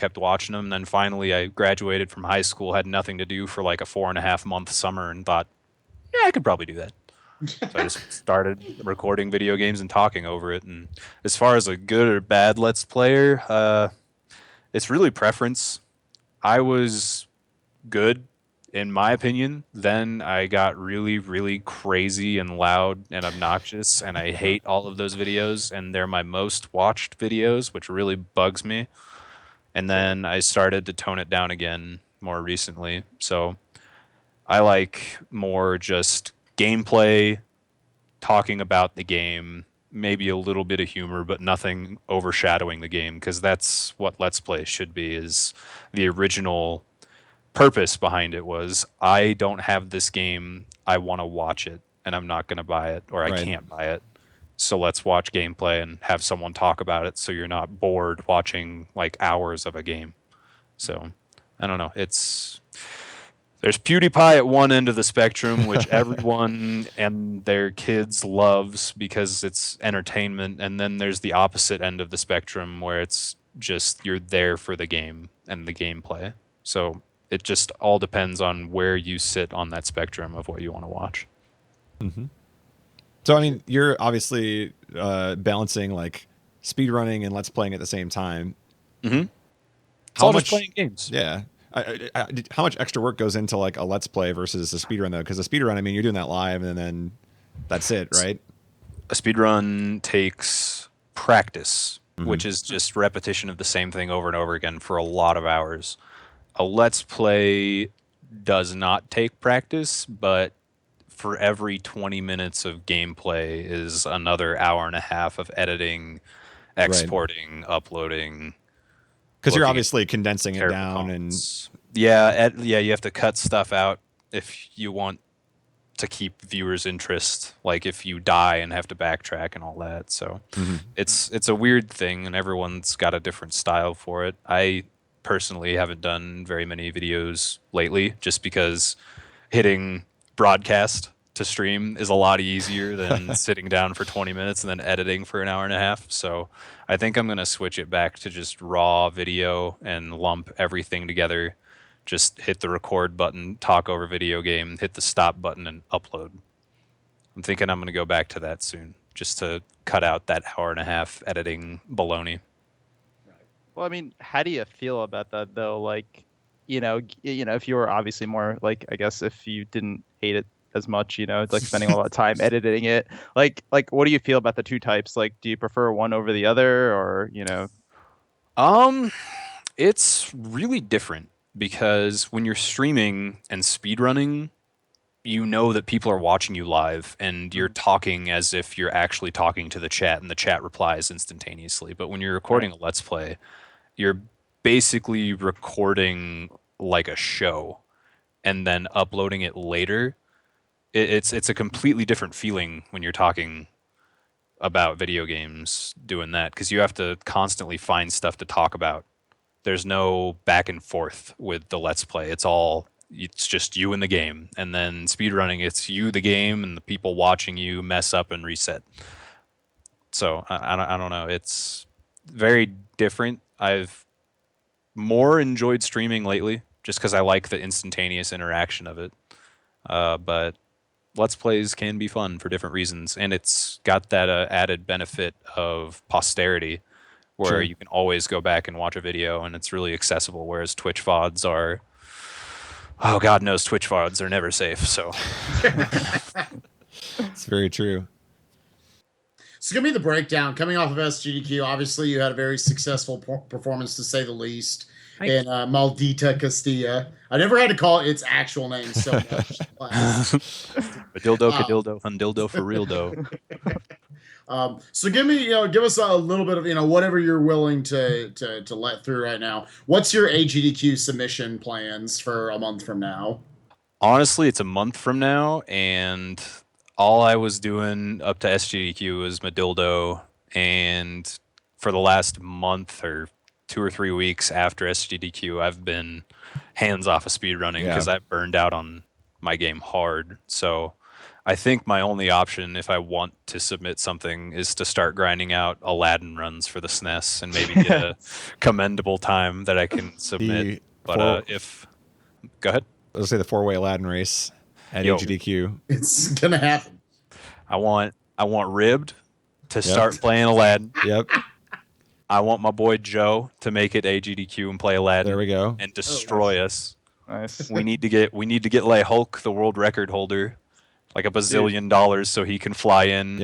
And then finally I graduated from high school, had nothing to do for like a 4.5-month summer, and thought, yeah, I could probably do that. So I just started recording video games and talking over it. And as far as a good or bad Let's Player, it's really preference. I was good, in my opinion. Then I got really, really crazy and loud and obnoxious, and I hate all of those videos, and they're my most watched videos, which really bugs me. And then I started to tone it down again more recently. So I like more just gameplay, talking about the game, maybe a little bit of humor, but nothing overshadowing the game, because that's what Let's Play should be. Is the original purpose behind it was, I don't have this game, I want to watch it, and I'm not going to buy it, or I Right. can't buy it. So let's watch gameplay and have someone talk about it, so you're not bored watching like hours of a game. So I don't know. There's PewDiePie at one end of the spectrum, which everyone and their kids loves because it's entertainment, and then there's the opposite end of the spectrum where it's just you're there for the game and the gameplay. So it just all depends on where you sit on that spectrum of what you want to watch. So I mean, you're obviously balancing like speedrunning and let's playing at the same time. Mm-hmm. It's How all much just playing games. Yeah. How much extra work goes into like a let's play versus a speedrun though? Because a speedrun, I mean, you're doing that live and then that's it, right? A speedrun takes practice, which is just repetition of the same thing over and over again for a lot of hours. A let's play does not take practice, but for every 20 minutes of gameplay is another hour and a half of editing, exporting, uploading. Because you're looking at obviously condensing it terrible down and comments. Yeah, you have to cut stuff out if you want to keep viewers' interest. Like if you die and have to backtrack and all that. So it's a weird thing, and everyone's got a different style for it. I personally haven't done very many videos lately, just because hitting broadcast to stream is a lot easier than sitting down for 20 minutes and then editing for an hour and a half. So I think I'm going to switch it back to just raw video and lump everything together. Just hit the record button, talk over video game, hit the stop button, and upload. I'm thinking I'm going to go back to that soon, just to cut out that hour and a half editing baloney. Well, I mean, how do you feel about that though? Like, if you were obviously more like, I guess if you didn't hate it as much, it's like spending a lot of time editing it. Like what do you feel about the two types? Like, do you prefer one over the other, or It's really different, because when you're streaming and speedrunning, you know that people are watching you live and you're talking as if you're actually talking to the chat, and the chat replies instantaneously. But when you're recording a let's play, you're basically recording like a show and then uploading it later. It's a completely different feeling when you're talking about video games doing that, because you have to constantly find stuff to talk about. There's no back and forth with the let's play. It's just you in the game. And then speedrunning, it's you, the game, and the people watching you mess up and reset. So I don't know. It's very different. I've more enjoyed streaming lately, just because I like the instantaneous interaction of it. But let's plays can be fun for different reasons, and it's got that added benefit of posterity, where Sure. you can always go back and watch a video, and it's really accessible. Whereas Twitch VODs are, oh God knows, Twitch VODs are never safe. So it's very true. So give me the breakdown. Coming off of SGDQ, obviously you had a very successful performance, to say the least, in Maldita Castilla. I never had to call it its actual name so much. Badildo, cadildo, undildo for real dough. So give us a little bit of, whatever you're willing to let through right now. What's your AGDQ submission plans for a month from now? Honestly, it's a month from now, and all I was doing up to SGDQ was Madildo, and for the last month or 2 or 3 weeks after SGDQ, I've been hands off of speedrunning because I burned out on my game hard. So I think my only option, if I want to submit something, is to start grinding out Aladdin runs for the SNES and maybe get a commendable time that I can submit. But go ahead. Let's say the 4-way Aladdin race at AGDQ. It's gonna happen. I want Ribbed to start playing Aladdin. Yep. I want my boy Joe to make it AGDQ and play Aladdin. There we go. And destroy us. Nice. We need to get like Hulk, the world record holder, like $1 bazillion, so he can fly in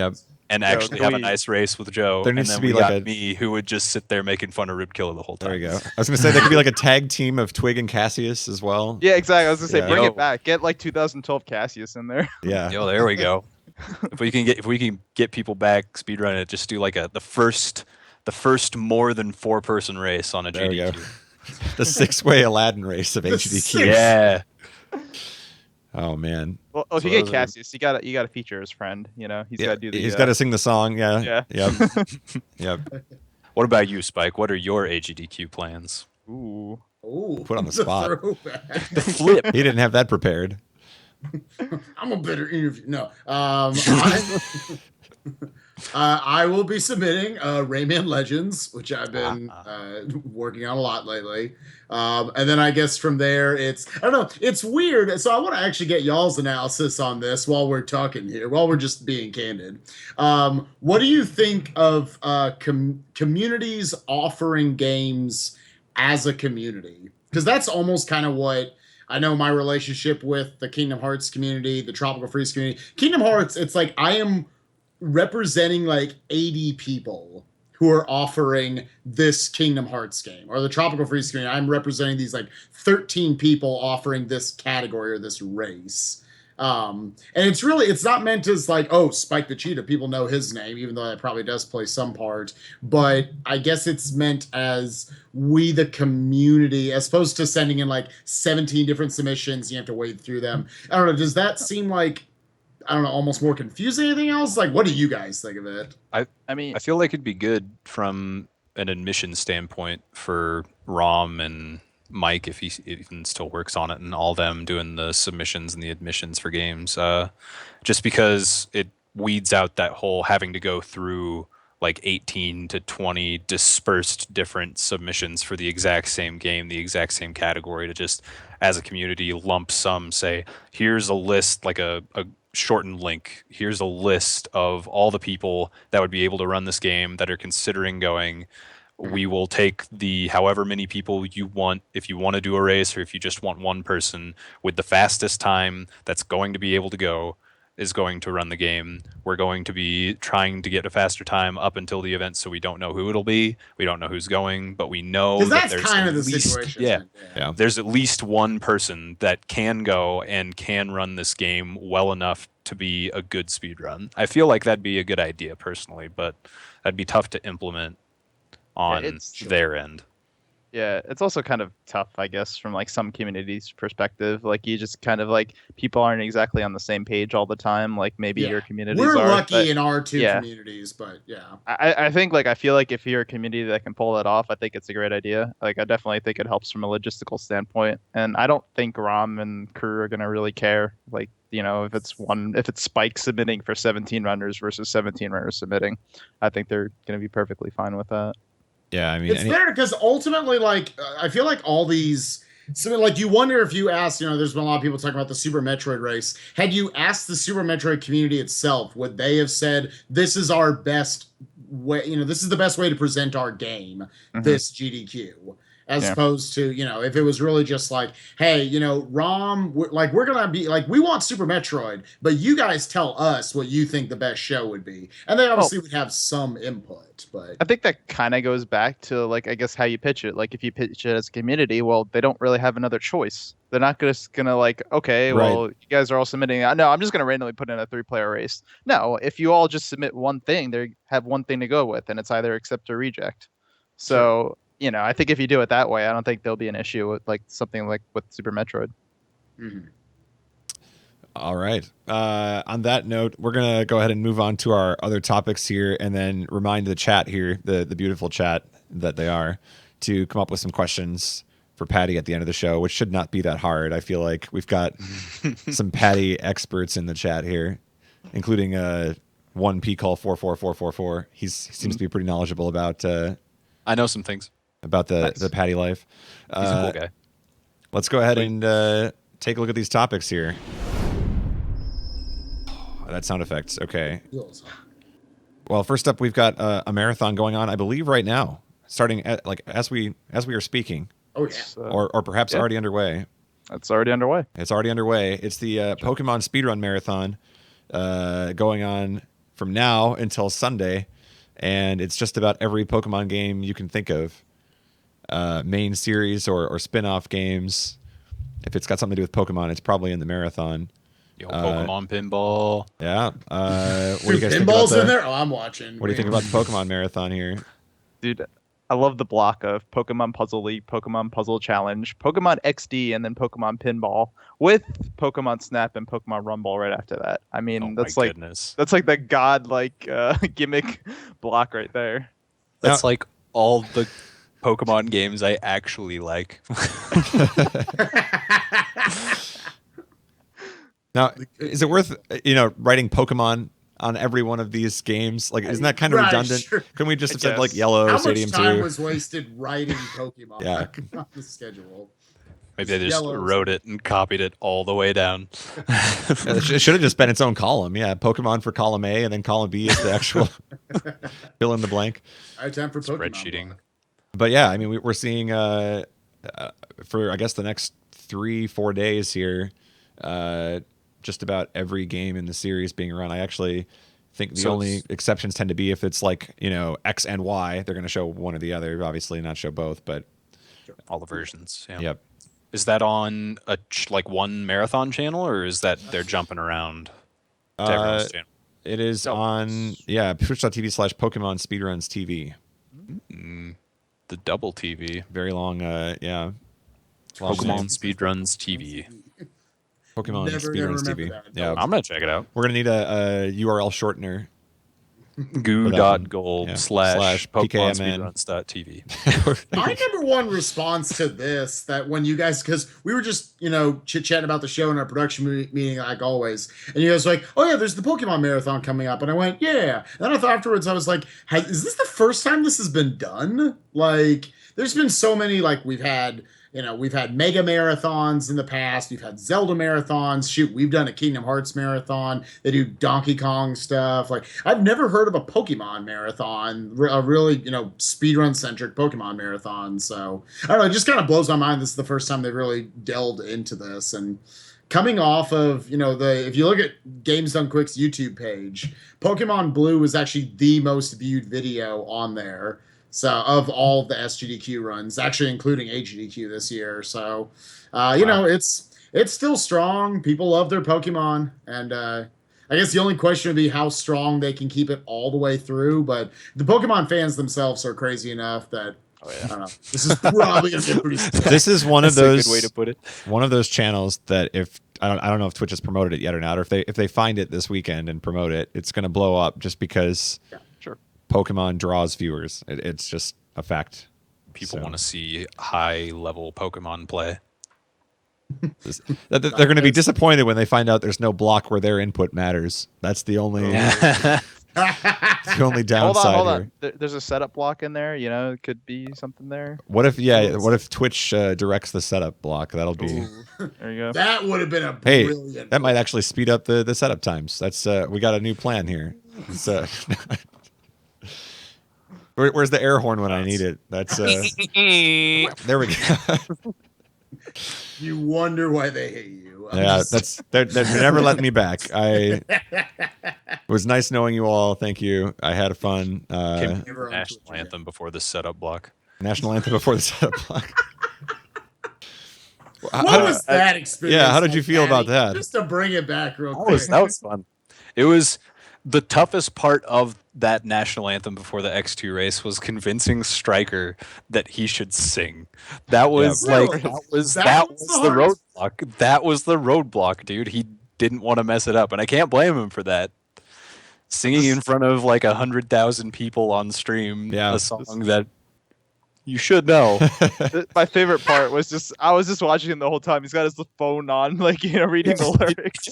and Joe, actually can have a we- nice race with Joe. There And needs then to be we like got a- me, who would just sit there making fun of Ribkiller the whole time. There you go. I was gonna say there could be like a tag team of Twig and Cassius as well. Yeah, exactly. I was gonna say, Yeah. bring Yo. it back. Get like 2012 Cassius in there. Yeah. Yo, there we go. If we can get people back speedrun it, just do like the first more than 4-person race on a There we go. GDQ. The 6-way Aladdin race of The HDQ. six- Yeah. Oh man. Well, if So you get those are- Cassius, you gotta feature his friend. You know, he's Yeah, gotta do the. he's got to sing the song. Yeah. Yeah. Yep. Yep. What about you, Spike? What are your AGDQ plans? Ooh. Ooh, Put on the spot. throwback. The flip. He didn't have that prepared. I'm a better interview. No, I will be submitting Rayman Legends, which I've been working on a lot lately. And then I guess from there, I don't know, it's weird. So I want to actually get y'all's analysis on this while we're talking here, while we're just being candid. What do you think of communities offering games as a community? Because that's almost kind of what I know my relationship with the Kingdom Hearts community, the Tropical Freeze community. Kingdom Hearts, it's like I am representing like 80 people who are offering this Kingdom Hearts game, or the Tropical Freeze community. I'm representing these like 13 people offering this category or this race. And it's not meant as like, oh, Spike the Cheetah, people know his name, even though that probably does play some part. But I guess it's meant as we, the community, as opposed to sending in like 17 different submissions, you have to wade through them. I don't know. Does that seem like, I don't know, almost more confusing than anything else? Like, what do you guys think of it? I mean, I feel like it'd be good from an admission standpoint for Rom and Mike, if he even still works on it, and all them doing the submissions and the admissions for games, just because it weeds out that whole having to go through like 18 to 20 dispersed different submissions for the exact same game, the exact same category, to just as a community lump sum say, here's a list, like a shortened link, here's a list of all the people that would be able to run this game that are considering going. We will take the however many people you want, if you want to do a race or if you just want one person with the fastest time that's going to be able to go is going to run the game. We're going to be trying to get a faster time up until the event, so we don't know who it'll be. We don't know who's going, but we know Because that that's there's kind at of the least, situation. yeah, Yeah. there's at least one person that can go and can run this game well enough to be a good speed run. I feel like that'd be a good idea personally, but that'd be tough to implement on it's- their end. yeah, it's also kind of tough, I guess, from like some communities' perspective. Like you just kind of like people aren't exactly on the same page all the time. Like maybe Yeah. your communities We're are. lucky but in our two yeah. communities, but yeah. I think like I feel like if you're a community that can pull that off, I think it's a great idea. Like I definitely think it helps from a logistical standpoint, and I don't think Rom and crew are gonna really care. Like if it's Spike submitting for 17 runners versus 17 runners submitting, I think they're gonna be perfectly fine with that. Yeah. I mean, It's fair because ultimately, like, I feel like all these. So, like, you wonder if you ask, there's been a lot of people talking about the Super Metroid race. Had you asked the Super Metroid community itself, would they have said, this is our best way, this is the best way to present our game, this GDQ? As Yeah. opposed to, if it was really just like, hey, Rom, we're going to be like, we want Super Metroid, but you guys tell us what you think the best show would be. And they obviously would have some input, but. I think that kind of goes back to like I guess how you pitch it. Like if you pitch it as a community, well, they don't really have another choice. They're not just gonna like, okay, well, you guys are all submitting. No, I'm just gonna randomly put in a 3-player race. No, if you all just submit one thing, they have one thing to go with, and it's either accept or reject. So I think if you do it that way, I don't think there'll be an issue with like something like with Super Metroid. Mhm. all right. On that note, we're going to go ahead and move on to our other topics here and then remind the chat here, the beautiful chat that they are, to come up with some questions for Patty at the end of the show, which should not be that hard. I feel like we've got some Patty experts in the chat here, including one P call 44444. He seems to be pretty knowledgeable about I know some things. the Nice. Patty life. He's a cool guy. Let's go ahead and take a look at these topics here. That sound effects. Okay. Feels- Well, first up, we've got a marathon going on, I believe, right now, starting at, like as we are speaking, Oh, yeah. It's, or perhaps yeah. already underway. That's already underway. It's already underway. It's the Pokemon Speedrun Marathon going on from now until Sunday, and it's just about every Pokemon game you can think of, main series or spin-off games. If it's got something to do with Pokemon, it's probably in the marathon. Yo, Pokemon pinball. Yeah. What do you guys think about Pinball's in the, there. Oh, I'm watching. What do you think about the Pokemon marathon here? Dude, I love the block of Pokemon Puzzle League, Pokemon Puzzle Challenge, Pokemon XD, and then Pokemon Pinball with Pokemon Snap and Pokemon Rumble right after that. I mean, that's like the god gimmick block right there. That's like all the Pokemon games I actually like. Now, is it worth writing Pokemon on every one of these games? Like, isn't that kind of redundant? Sure. Can we just have said like Yellow How Stadium much time 2? was wasted writing Pokemon on the schedule? Maybe they just wrote it and copied it all the way down. It should have just been its own column. Yeah, Pokemon for column A, and then column B is the actual fill in the blank. All right, time for Pokemon Spreadsheeting. block. But yeah, I mean, we're seeing for I guess the next 3-4 days here, just about every game in the series being run. I actually think the only exceptions tend to be if it's like X and Y. They're going to show one or the other, obviously not show both, but all the versions. Yeah. Yep. Is that on a one marathon channel, or is that they're jumping around to everyone's channel? It is on twitch.tv/Pokemon Speedruns TV. The double TV. Very long, yeah. Pokemon Speedruns TV. Pokemon Speedruns TV. Yeah, I'm gonna check it out. we're gonna need a URL shortener. goo.gold Yeah. slash Pokemon PKMN. Speedruns.tv. My number one response to this, that when you guys, because we were just, chit-chatting about the show in our production meeting, like always, and you guys were like, oh yeah, there's the Pokemon Marathon coming up, and I went, yeah. And then I thought afterwards, I was like, is this the first time this has been done? Like, there's been so many, like, we've had Mega Marathons in the past. We've had Zelda Marathons. Shoot, we've done a Kingdom Hearts Marathon. They do Donkey Kong stuff. Like, I've never heard of a Pokemon Marathon, a really, speedrun-centric Pokemon Marathon. So, I don't know, it just kind of blows my mind this is the first time they've really delved into this. And coming off of, if you look at Games Done Quick's YouTube page, Pokemon Blue was actually the most viewed video on there. So of all of the SGDQ runs, actually including AGDQ this year. So, it's still strong. People love their Pokemon. And I guess the only question would be how strong they can keep it all the way through. But the Pokemon fans themselves are crazy enough that, I don't know, this is probably going to be pretty strong. This is one of those a good way to put it. One of those channels that if I don't know if Twitch has promoted it yet or not, or if they find it this weekend and promote it, it's going to blow up just because Pokemon draws viewers. It's just a fact. People want to see high-level Pokemon play. They're going to be disappointed when they find out there's no block where their input matters. That's the only the only downside. Hold on. There's a setup block in there. It could be something there. What if Twitch directs the setup block? That'll be. Ooh, there you go. That would have been a Hey, brilliant. that might actually speed up the setup times. That's we got a new plan here. Where's the air horn when I need it? That's there we go. You wonder why they hate you. They're never letting me back. It was nice knowing you all. Thank you. I had fun. National anthem before the setup block. National anthem before the setup block. What was that experience? Yeah, how did you feel about that? Just to bring it back real quick. That was fun. It was the toughest part of that national anthem before the X2 race was convincing Stryker that he should sing. That was that was the roadblock. That was the roadblock, dude. He didn't want to mess it up, and I can't blame him for that. Singing in front of like 100,000 people on stream, a song that you should know. My favorite part was I was just watching him the whole time. He's got his phone on, reading the lyrics.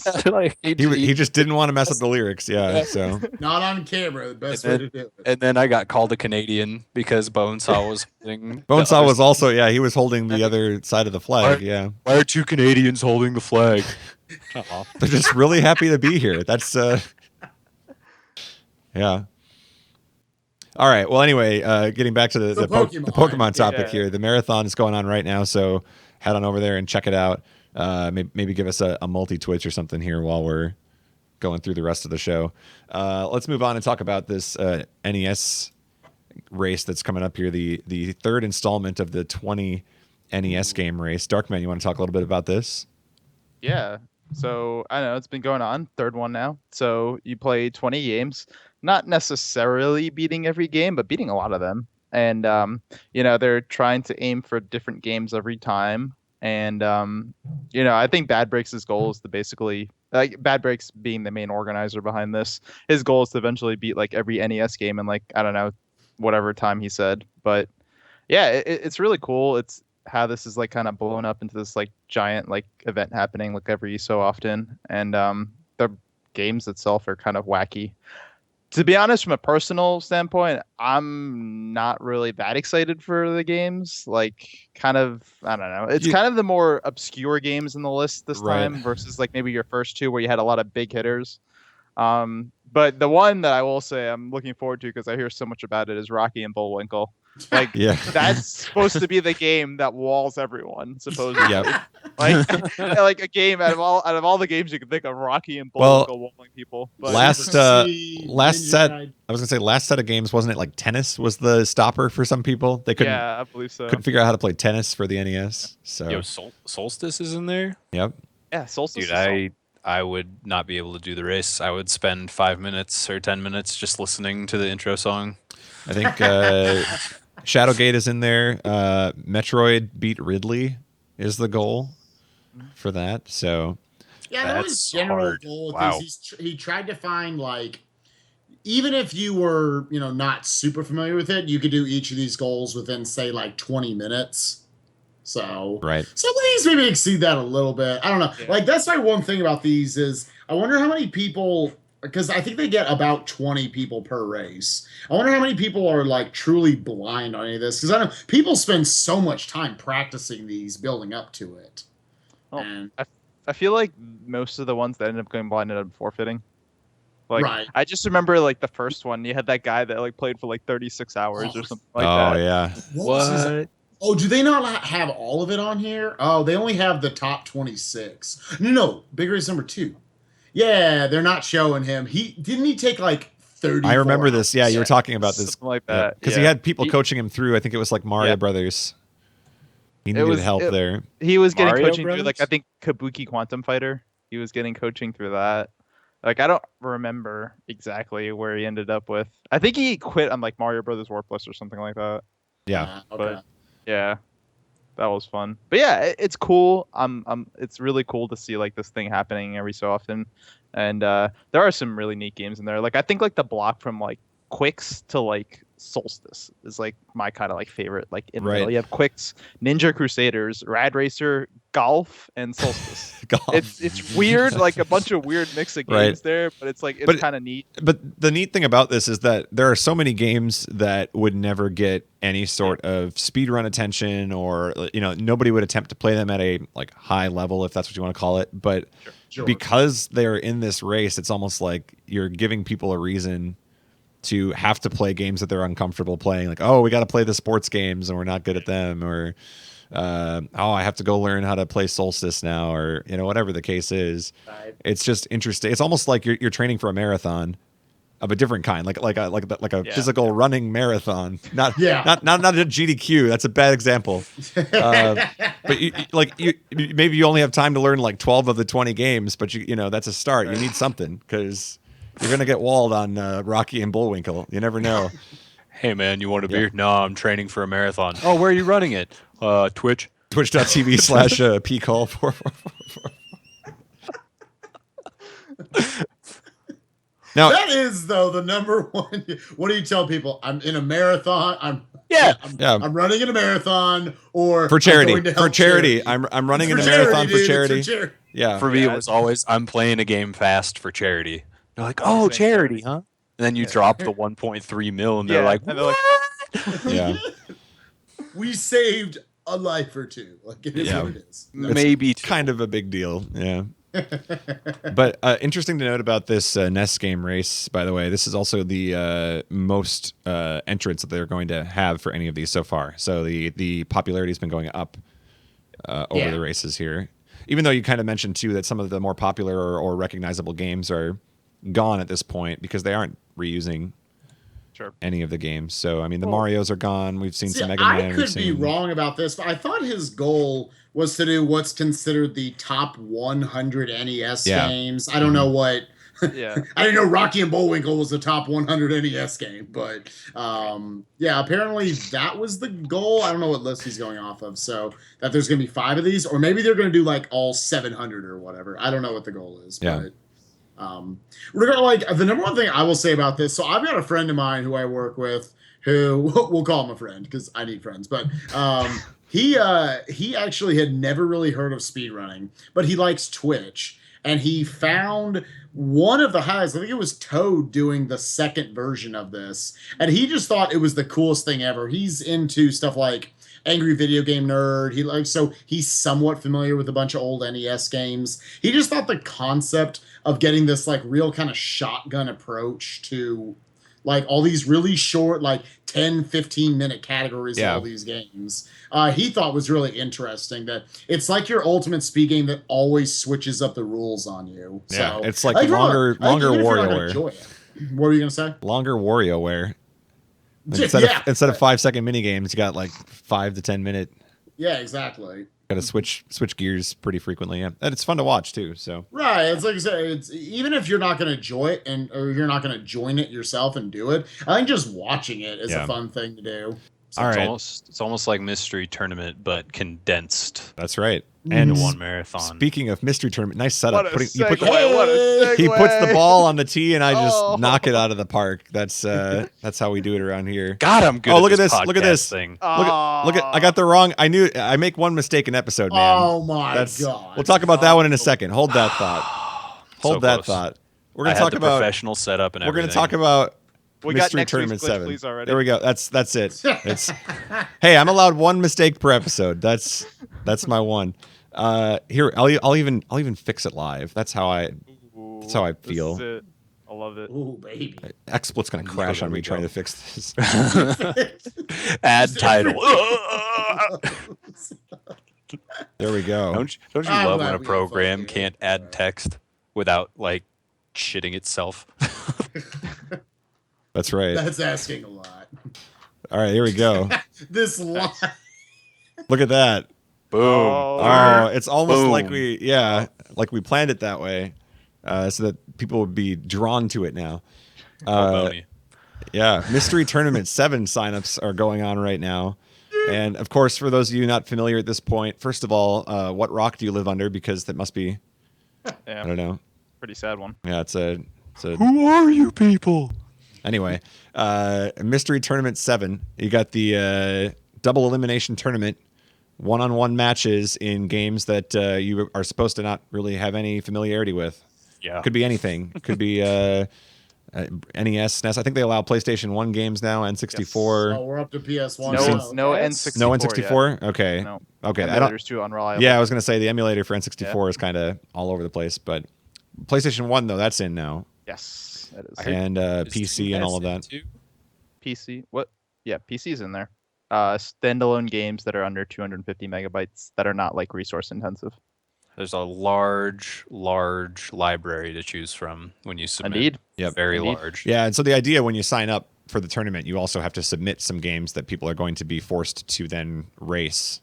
He just didn't want to mess up the lyrics. Yeah, so not on camera. The best way to do it. And then I got called a Canadian because Bonesaw was holding. Bonesaw was also he was holding the other side of the flag. Why are two Canadians holding the flag? They're just really happy to be here. That's yeah. All right. Well, anyway, getting back to the Pokemon topic here. The marathon is going on right now, so head on over there and check it out. Maybe give us a multi-Twitch or something here while we're going through the rest of the show. Let's move on and talk about this NES race that's coming up here. The third installment of the 20 NES game race. Darkman, you want to talk a little bit about this? Yeah. So I know it's been going on, third one now. So you play 20 games, not necessarily beating every game, but beating a lot of them. And they're trying to aim for different games every time. And I think Bad Breaks' goal is to basically, like, Bad Breaks being the main organizer behind this, his goal is to eventually beat like every NES game in, like, I don't know, whatever time he said. But yeah, it's really cool. It's how this is like kind of blown up into this like giant like event happening like every so often, and the games itself are kind of wacky. To be honest, from a personal standpoint, I'm not really that excited for the games. Like, kind of, I don't know. It's kind of the more obscure games in the list this time versus like maybe your first two where you had a lot of big hitters. But the one that I will say I'm looking forward to because I hear so much about it is Rocky and Bullwinkle. Like, that's supposed to be the game that walls everyone, supposedly. Yep. Like a game out of all the games you can think of, Rocky and Bullwinkle walling people. But last set, I was gonna say last set of games, wasn't it like tennis was the stopper for some people? They couldn't. Yeah, I believe so. Couldn't figure out how to play tennis for the NES. So Solstice is in there. Yep. Yeah, Solstice. Dude, I would not be able to do the race. I would spend 5 minutes or 10 minutes just listening to the intro song. I think Shadowgate is in there. Metroid beat Ridley is the goal for that. So yeah, that was his general goal. Wow. He tried to find, like, even if you were, not super familiar with it, you could do each of these goals within, say, like 20 minutes. So some of these maybe exceed that a little bit. I don't know. Yeah. Like, that's my one thing about these is I wonder how many people, because I think they get about 20 people per race. I wonder how many people are like truly blind on any of this, because I know people spend so much time practicing these, building up to it. Well, and I feel like most of the ones that ended up going blind ended up forfeiting. Like, I just remember like the first one, you had that guy that like played for like 36 hours or something like that. Oh yeah. What? Oh, do they not have all of it on here? Oh, they only have the top 26. No, Big Race number 2. Yeah, they're not showing him. Didn't he take like 30? I remember this. Yeah, you were talking about this. Something like that. Because he had people coaching him through. I think it was like Mario Brothers. He needed help there. He was getting coaching through, like, I think Kabuki Quantum Fighter. He was getting coaching through that. Like, I don't remember exactly where he ended up with. I think he quit on like Mario Brothers Warpless or something like that. Yeah. Okay. But yeah, that was fun. But yeah, it's cool. It's really cool to see like this thing happening every so often, and there are some really neat games in there. Like, I think like the block from like Quicks to like Solstice is like my kind of like favorite. Like, in the middle, you have Quicks, Ninja Crusaders, Rad Racer, Golf, and Solstice. It's weird, like a bunch of weird mix of games there, but it's like it's kind of neat. But the neat thing about this is that there are so many games that would never get any sort of speedrun attention, or nobody would attempt to play them at a like high level, if that's what you want to call it. But because they're in this race, it's almost like you're giving people a reason to have to play games that they're uncomfortable playing. Like, oh, we got to play the sports games and we're not good at them, or I have to go learn how to play Solstice now, or whatever the case is. It's just interesting. It's almost like you're training for a marathon of a different kind, like a physical running marathon, not a GDQ. That's a bad example. But maybe you only have time to learn like 12 of the 20 games, but that's a start. You need something, because you're gonna get walled on Rocky and Bullwinkle. You never know. Hey man, you want a beer? No, I'm training for a marathon. Oh, where are you running it? Twitch. Twitch.tv/PCall4. Now, that is though the number one. What do you tell people? I'm in a marathon. I'm running in a marathon, or for charity. I'm running in a marathon for charity. Yeah. For me, it was always I'm playing a game fast for charity. They're like, oh, charity, huh? And then you drop the 1.3 mil, and they're like, what? Yeah. We saved a life or two. Like, it is what it is. Maybe kind of a big deal. Yeah. But interesting to note about this NES game race, by the way, this is also the most entrants that they're going to have for any of these so far. So the popularity has been going up over the races here. Even though you kind of mentioned too that some of the more popular or recognizable games are gone at this point because they aren't reusing Sure. any of the games. So I mean, the Well, Marios are gone. We've seen See, some Mega I Man. could we've be seen... wrong about this, but I thought his goal was to do what's considered the top 100 NES Yeah. games. I don't know what. Yeah. I didn't know Rocky and Bullwinkle was the top 100 NES game, but yeah, apparently that was the goal. I don't know what list he's going off of, so that there's going to be 5 of these, or maybe they're going to do like all 700 or whatever. I don't know what the goal is, Yeah. but regarding like the number one thing I will say about this, so I've got a friend of mine who I work with who we'll call him a friend because I need friends, but he actually had never really heard of speedrunning, but he likes Twitch. And he found one of the highs. I think it was Toad doing the second version of this. And he just thought it was the coolest thing ever. He's into stuff like Angry Video Game Nerd. So he's somewhat familiar with a bunch of old NES games. He just thought the concept of getting this like real kind of shotgun approach to like all these really short, like 10, 15-minute categories of all these games, he thought was really interesting. That it's like your ultimate speed game that always switches up the rules on you. Yeah, So, it's like longer WarioWare. What were you gonna say? Longer WarioWare. Yeah. Instead of 5-second mini games, you got like 5 to 10 minute. Yeah, exactly. Got to switch gears pretty frequently. Yeah, and it's fun to watch too. So right, it's like I said, it's even if you're not going to enjoy it or you're not going to join it yourself and do it, I think just watching it is a fun thing to do. So All right, it's almost like Mystery Tournament, but condensed. That's right. And into one marathon. Speaking of Mystery Tournament, nice setup. What a You put segue. he puts the ball on the tee, and I just Oh. knock it out of the park. That's how we do it around here. God, I'm good. Oh, at look at this this! Look at podcast this! thing. Look at! I got the wrong. I make one mistake an episode, man. Oh my god! We'll talk about that one in a second. Hold that thought. Hold So that close. thought. We're I gonna had talk the about professional setup and We're everything. gonna talk about We got Mystery next Tournament week's glitch 7. please already. There we go. That's it. It's Hey, I'm allowed one mistake per episode. That's my one. Here, I'll even fix it live. That's how I feel. This is it. I love it. Ooh, baby. XSplit's gonna crash There on we me trying go. to fix this. Add title. There we go. Don't you I'm love glad when a we program fucking- can't add text without like shitting itself? That's right. That's asking a lot. All right, here we go. This line. Look at that. Boom. Oh, it's almost Boom. like we planned it that way, so that people would be drawn to it now. Baloney. Yeah, Mystery Tournament 7 signups are going on right now. And of course, for those of you not familiar at this point, first of all, what rock do you live under? Because that must be, Yeah, I don't know. pretty sad one. Yeah, it's a Who are you people? anyway, Mystery Tournament 7. You got the double elimination tournament, one-on-one matches in games that you are supposed to not really have any familiarity with. Yeah. Could be anything. Could be NES, SNES. I think they allow PlayStation 1 games now, N64. Oh, we're up to PS1. No now. N64. No N64? Okay. No. Okay. Emulators too unreliable. Yeah, I was going to say the emulator for N64 is kind of all over the place, but PlayStation 1, though, that's in now. Yes, that is. And PC and all of that. PC. What? Yeah, PC's in there. Standalone games that are under 250 megabytes that are not like resource intensive. There's a large library to choose from when you submit. Indeed. Yep. Very Indeed. large. Yeah, and so the idea when you sign up for the tournament, you also have to submit some games that people are going to be forced to then race.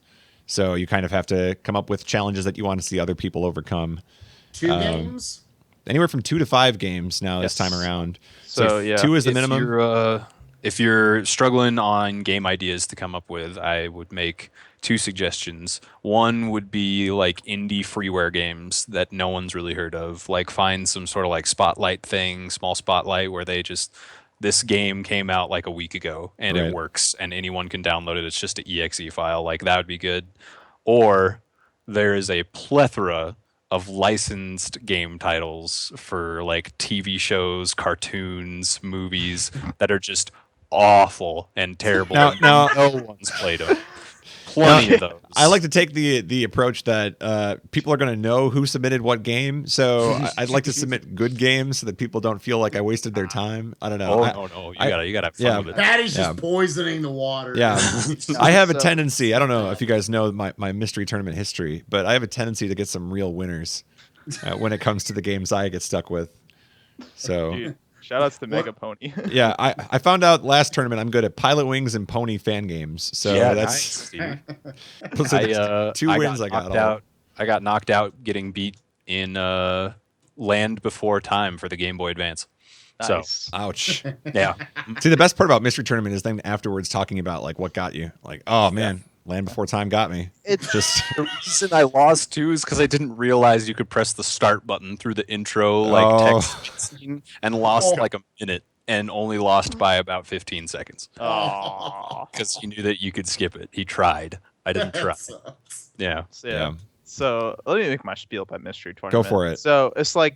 So you kind of have to come up with challenges that you want to see other people overcome. 2 games. Anywhere from 2 to 5 games now this Yes. time around. So, yeah. 2 is the minimum. If you're struggling on game ideas to come up with, I would make 2 suggestions. One would be like indie freeware games that no one's really heard of. Like find some sort of like spotlight thing, small spotlight where they just this game came out like a week ago and Right. it works and anyone can download it. It's just an exe file. Like that would be good. Or there is a plethora of licensed game titles for like TV shows, cartoons, movies that are just awful and terrible. Now- and now- no one's played them. Plenty of those. I like to take the approach that people are going to know who submitted what game. So I'd like to submit good games so that people don't feel like I wasted their time. I don't know. Oh no! You gotta have fun yeah. with it. Patty's just Yeah. poisoning the water. Yeah, I have a So- tendency. I don't know if you guys know my mystery tournament history, but I have a tendency to get some real winners when it comes to the games I get stuck with. So Dude, shout outs to What- Mega Pony. yeah, I found out last tournament I'm good at Pilot Wings and Pony fan games. So yeah, that's nice, dude. those are the I, two wins I got. knocked out. I got knocked out getting beat in Land Before Time for the Game Boy Advance. Nice. Ouch. Yeah, See, the best part about Mystery Tournament is then afterwards talking about like what got you. Like, oh man, Land Before Time got me. It's Just the reason I lost too is because I didn't realize you could press the start button through the intro text scene and lost Oh. like a minute and only lost by about 15 seconds Aw. because he knew that you could skip it. He tried. I didn't try. That sucks. Yeah. So, yeah. So let me make my spiel about Mystery Go Tournament. for it. So it's like,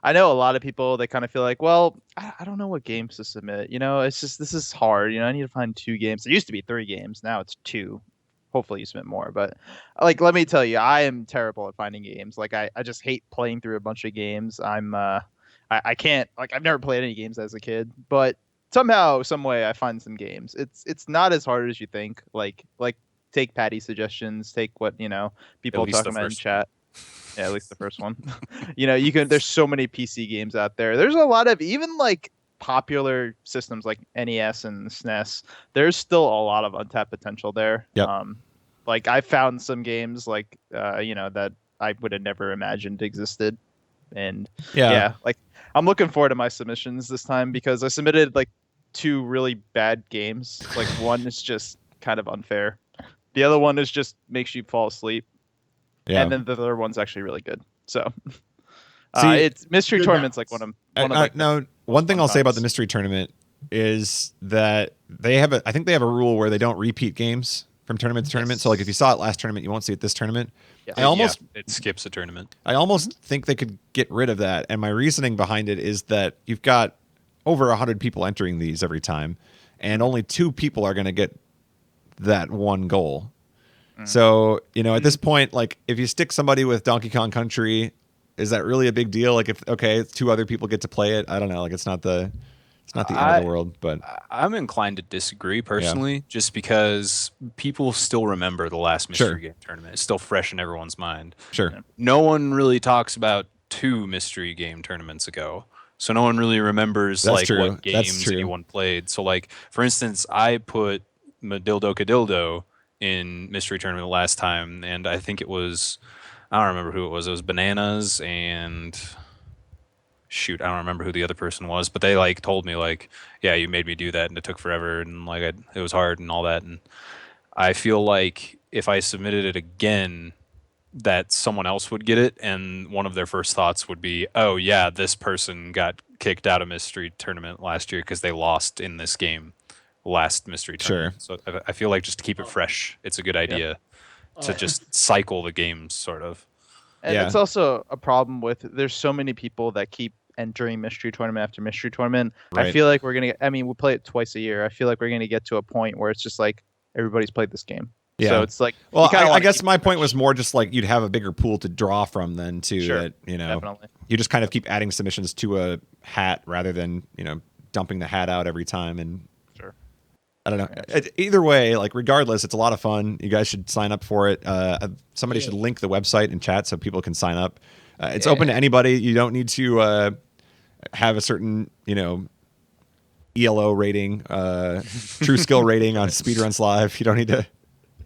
I know a lot of people, they kind of feel like, well, I don't know what games to submit. It's just, this is hard. I need to find 2 games. There used to be 3 games. Now it's 2. Hopefully you submit more. But like, let me tell you, I am terrible at finding games. Like, I just hate playing through a bunch of games. I can't, like, I've never played any games as a kid, but somehow, some way I find some games. It's not as hard as you think. Like take Patty's suggestions, take what, people At least talking the about in first chat. Yeah, at least the first one. There's so many PC games out there. There's a lot of even like popular systems like NES and SNES. There's still a lot of untapped potential there. Yep. Like I found some games like that I would have never imagined existed. And yeah, like I'm looking forward to my submissions this time because I submitted like 2 really bad games. Like one is just kind of unfair. The other one is just makes you fall asleep. Yeah. And then the third one's actually really good. So See, it's Mystery good Tournament's balance. like one of like now, one thing fun I'll say about the times. Mystery Tournament is that I think they have a rule where they don't repeat games from tournament to tournament. So like if you saw it last tournament, you won't see it this tournament. Yeah. I almost it skips a tournament. I almost think they could get rid of that. And my reasoning behind it is that you've got over 100 people entering these every time, and only 2 people are going to get that one goal. So, at this point, like if you stick somebody with Donkey Kong Country, is that really a big deal? Like if 2 other people get to play it, I don't know. Like it's not the end of the world, but I'm inclined to disagree personally, just because people still remember the last Mystery Sure. Game Tournament. It's still fresh in everyone's mind. sure. No one really talks about 2 Mystery Game Tournaments ago. So no one really remembers That's like true. what That's games true. anyone played. So like for instance, I put Madildo Cadildo in Mystery Tournament last time, and I think it was, I don't remember who it was. It was Bananas and shoot, I don't remember who the other person was, but they like told me like, yeah, you made me do that and it took forever and like it was hard and all that. And I feel like if I submitted it again, that someone else would get it, and one of their first thoughts would be, oh yeah, this person got kicked out of Mystery Tournament last year because they lost in this game last Mystery Tournament. So I feel like just to keep it fresh, it's a good idea to just cycle the games sort of. And Yeah. it's also a problem with there's so many people that keep entering Mystery Tournament after Mystery Tournament. I Right. feel like we're gonna we play it twice a year. I feel like we're gonna get to a point where it's just like everybody's played this game. Yeah. So it's like Well, you kinda I wanna guess keep my it point fresh. was more just like you'd have a bigger pool to draw from then too. Sure. That Definitely. you just kind of keep adding submissions to a hat rather than dumping the hat out every time. And Sure. I don't know. Either way, like regardless, it's a lot of fun. You guys should sign up for it. Somebody should link the website in chat so people can sign up. It's open to anybody. You don't need to have a certain ELO rating, true skill rating on Speedruns Live. You don't need to.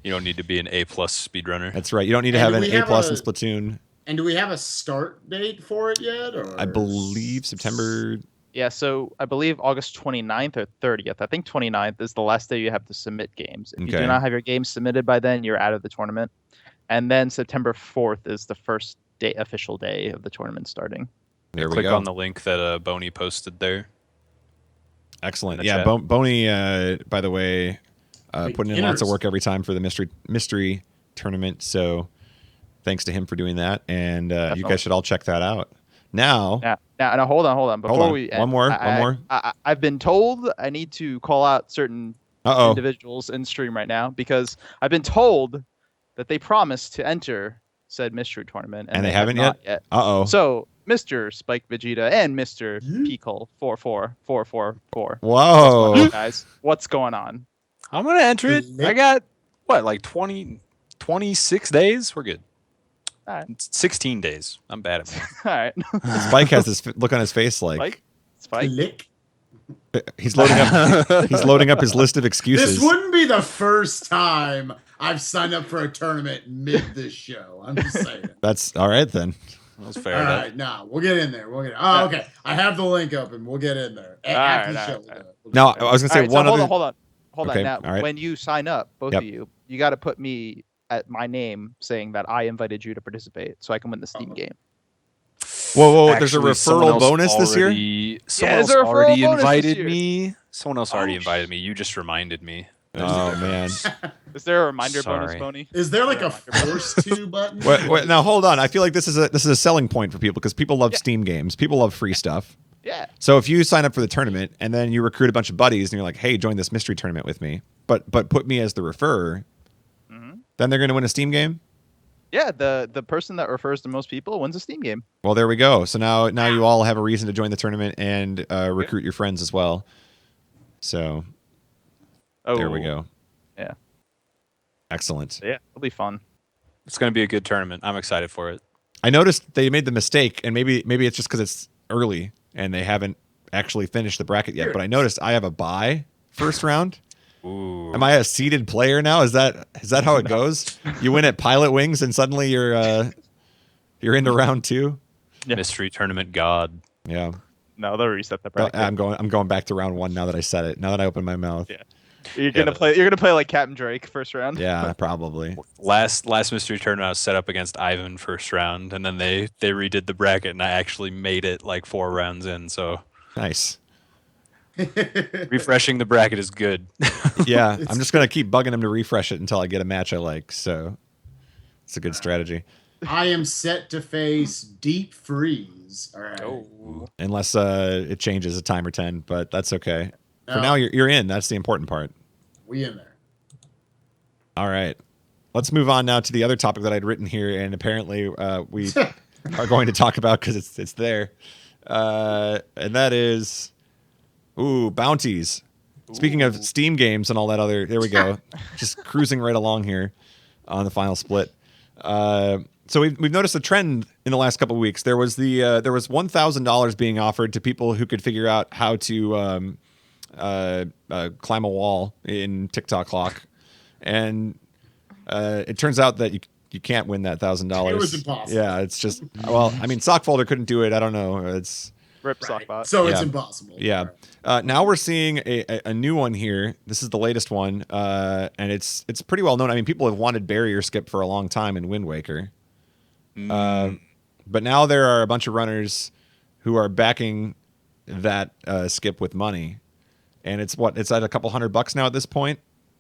You don't need to be an A+ speedrunner. That's right. You don't need to And have do an we A+ have in a- Splatoon. And do we have a start date for it yet? Or I believe September. Yeah, so I believe August 29th or 30th. I think 29th is the last day you have to submit games. If you Okay. do not have your games submitted by then, you're out of the tournament. And then September 4th is the first day, official day of the tournament starting. There we Click go. on the link that Boney posted there. Excellent. in the Yeah, chat. Boney, by the way, Wait, putting in lots of inners. work every time for the mystery tournament. So thanks to him for doing that. And you Definitely. guys should all check that out. Now, Now, hold on. Before on. we One end, more, I- one more. I've been told I need to call out certain uh-oh. individuals in stream right now because I've been told that they promised to enter said mystery tournament And they have haven't not yet. Uh-oh. So, Mr. Spike Vegeta and Mr. Yeet. Peakle 44444. Whoa. Guys, what's going on? I'm gonna enter it. Lit. I got what, like 26 days? We're good. All right. It's 16 days. I'm bad at math. All right. Spike has this look on his face like Spike. Click. he's loading up. He's loading up his list of excuses. This wouldn't be the first time I've signed up for a tournament mid this show. I'm just saying. That's all right then. That was fair All enough. right, nah, we'll get in there. Oh, okay. I have the link open. We'll get in there after the show. all right. Now I was gonna say All right, one so other. hold Okay, on. Now, all right. when you sign up, both Yep. of you got to put me at my name saying that I invited you to participate, so I can win the Steam game. Whoa! There's a Actually, someone referral else bonus this year. Someone there's else a referral already bonus this invited year. me. Someone else already Oh, invited me. You just reminded me. Oh man. Is there a reminder bonus, Sorry. Pony? Is there like a force to button? Wait, now hold on. I feel like this is a selling point for people because people love Yeah. Steam games. People love free stuff. Yeah. So if you sign up for the tournament and then you recruit a bunch of buddies and you're like, "Hey, join this mystery tournament with me," but put me as the referrer, Mhm. then they're going to win a Steam game. Yeah, the person that refers to most people wins a Steam game. Well, there we go. So now you all have a reason to join the tournament and recruit your friends as well. So Oh, there we go. Yeah. Excellent. Yeah, it'll be fun. It's going to be a good tournament. I'm excited for it. I noticed they made the mistake, and maybe it's just because it's early and they haven't actually finished the bracket yet. But I noticed I have a bye first round. Ooh. Am I a seeded player now? Is that how it goes? You win at Pilot Wings, and suddenly you're into round 2. Yeah. Mystery tournament god. Yeah, No, they'll reset the bracket. I'm going back to round 1 now that I said it. Now that I opened my mouth. Yeah. You're gonna play like Captain Drake first round. Yeah, probably. Last mystery tournament I was set up against Ivan first round, and then they redid the bracket, and I actually made it like 4 rounds in. So Nice. refreshing the bracket is good. Yeah, I'm just gonna keep bugging him to refresh it until I get a match I like. So it's a good strategy. I am set to face Deep Freeze. All right. Oh. Unless it changes a time or 10, but that's okay. For No. now, you're in. That's the important part. We in there. All right. Let's move on now to the other topic that I'd written here, and apparently we are going to talk about because it's there, and that is, bounties. Speaking of Steam games and all that other, there we go. Just cruising right along here on the final split. So we've noticed a trend in the last couple of weeks. There was $1,000 being offered to people who could figure out how to climb a wall in TikTok lock, and it turns out that you can't win that $1,000. It was impossible. Yeah, it's just I mean, Sockfolder couldn't do it. I don't know. It's Rip Right. Sockbot. So it's Yeah. impossible. yeah. Now we're seeing a new one here. This is the latest one, and it's pretty well known. I mean, people have wanted barrier skip for a long time in Wind Waker, but now there are a bunch of runners who are backing that skip with money, and it's at a couple $100 now at this point.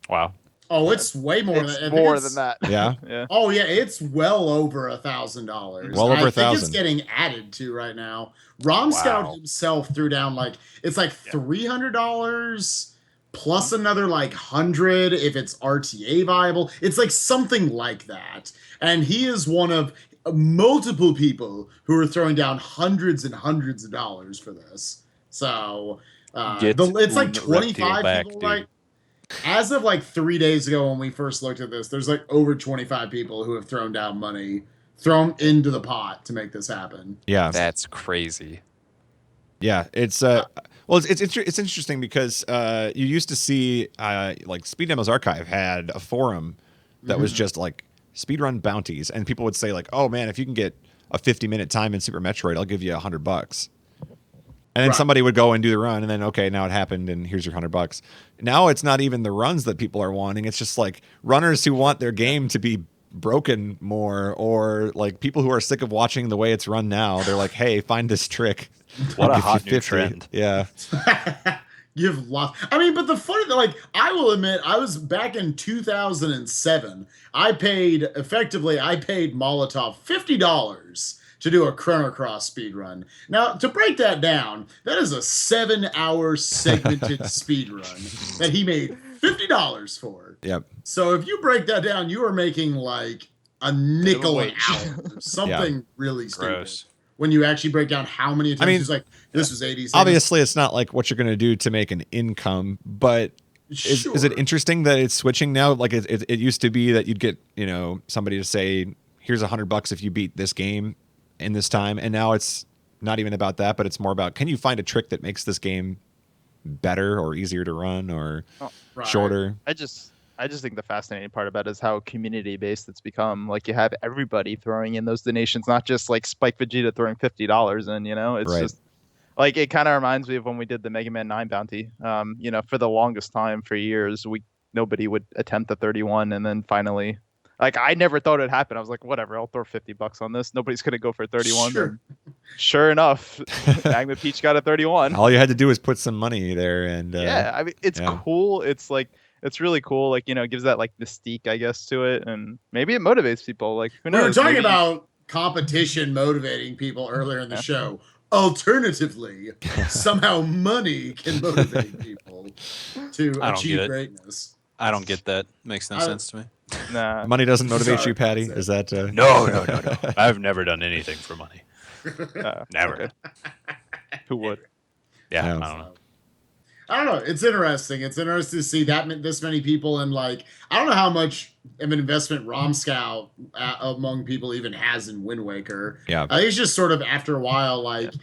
Wow. Oh, it's way more It's than more than that. Yeah. Yeah. Oh yeah, it's well over $1,000. Well over I think $1,000. it's getting added to right now. Rom Scout Wow. himself threw down it's like $300 plus another like 100 if it's RTA viable. It's like something like that. And he is one of multiple people who are throwing down hundreds and hundreds of dollars for this. So Get it's like un 25 reptile back, people, dude. right? As of like 3 days ago when we first looked at this, there's like over 25 people who have thrown down money, thrown into the pot to make this happen. Yeah. That's crazy. Yeah, it's it's interesting because you used to see like Speed Demos Archive had a forum that was just like speedrun bounties, and people would say like, "Oh man, if you can get a 50-minute time in Super Metroid, I'll give you $100." And then Right. somebody would go and do the run, and then okay, now it happened, and here's your $100. Now it's not even the runs that people are wanting; it's just like runners who want their game to be broken more, or like people who are sick of watching the way it's run now. They're like, "Hey, find this trick." What I'll a give you hot new 50. trend. Yeah. You've lost. I mean, but the funny thing, like, I will admit, I was back in 2007. I paid Molotov $50 to do a Chrono Cross speed run. Now, to break that down, that is a 7-hour segmented speed run that he made $50 for. Yep. So if you break that down, you are making like a nickel an wage. hour, something really stupid. Gross. When you actually break down how many times, mean, it's like this was 80 cents. Obviously, it's not like what you're going to do to make an income, but is it Sure. interesting that it's switching now? Like it used to be that you'd get somebody to say, here's $100 if you beat this game in this time. And now it's not even about that, but it's more about, can you find a trick that makes this game better or easier to run or Right. shorter? I just think the fascinating part about it is how community based it's become. Like you have everybody throwing in those donations, not just like Spike Vegeta throwing $50 in. You know, it's Right. just like it kind of reminds me of when we did the Mega Man 9 bounty. You know, for the longest time, for years, nobody would attempt the 31, and then finally, like I never thought it'd happen. I was like, whatever, I'll throw $50 on this. Nobody's gonna go for 31. Sure. And sure enough, Magma Peach got a 31. All you had to do was put some money there, and Yeah, I mean, it's yeah. cool. It's like it's really cool. Like, you know, it gives that like mystique, I guess, to it, and maybe it motivates people. Like, who We were knows? talking Maybe- about competition motivating people earlier in the show. Alternatively, somehow money can motivate people to I don't achieve get it. greatness. I don't get that. Makes no I- sense to me. Nah. Money doesn't motivate Sorry, you, Patty. that's it. Is that No. I've never done anything for money. Never. Okay. Who would? Yeah, No. I don't know. I don't know. It's interesting. It's interesting to see this many people, and like I don't know how much of an investment Scout among people even has in Wind Waker. Yeah. I think it's just sort of after a while, like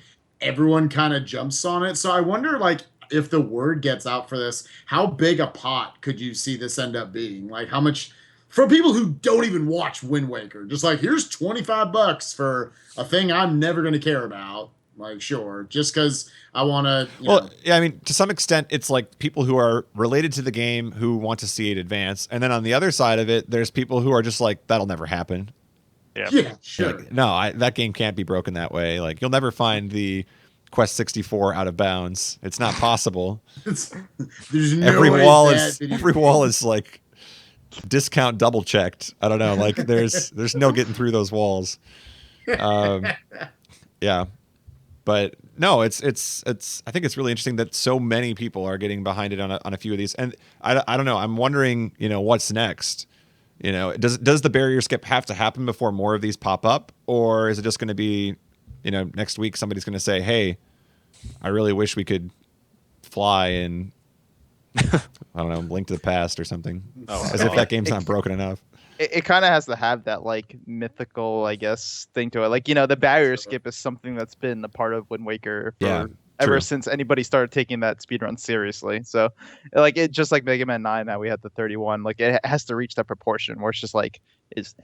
everyone kind of jumps on it. So I wonder, like, if the word gets out for this, how big a pot could you see this end up being? Like, how much for people who don't even watch Wind Waker? Just like, here's $25 for a thing I'm never going to care about. Like, sure, just because I want to. Well, yeah, I mean, to some extent, it's like people who are related to the game who want to see it advance, and then on the other side of it, there's people who are just like, that'll never happen. Yeah, sure. Like, no, that game can't be broken that way. Like, you'll never find the Quest 64 out of bounds. It's not possible. There's no every way wall that is video every game- wall is like discount double checked. I don't know. Like, there's no getting through those walls. Yeah. But no, it's I think it's really interesting that so many people are getting behind it on a few of these, and I don't know. I'm wondering, what's next. Does the barrier skip have to happen before more of these pop up, or is it just going to be, next week somebody's going to say, hey, I really wish we could fly and I don't know, Link to the Past or something, Oh, as if God. that game's not broken enough. It kind of has to have that like mythical, I guess, thing to it. Like, the barrier skip is something that's been a part of Wind Waker for Yeah, ever true. since anybody started taking that speedrun seriously. So, like, it just like Mega Man 9, now we had the 31. Like, it has to reach that proportion where it's just like, is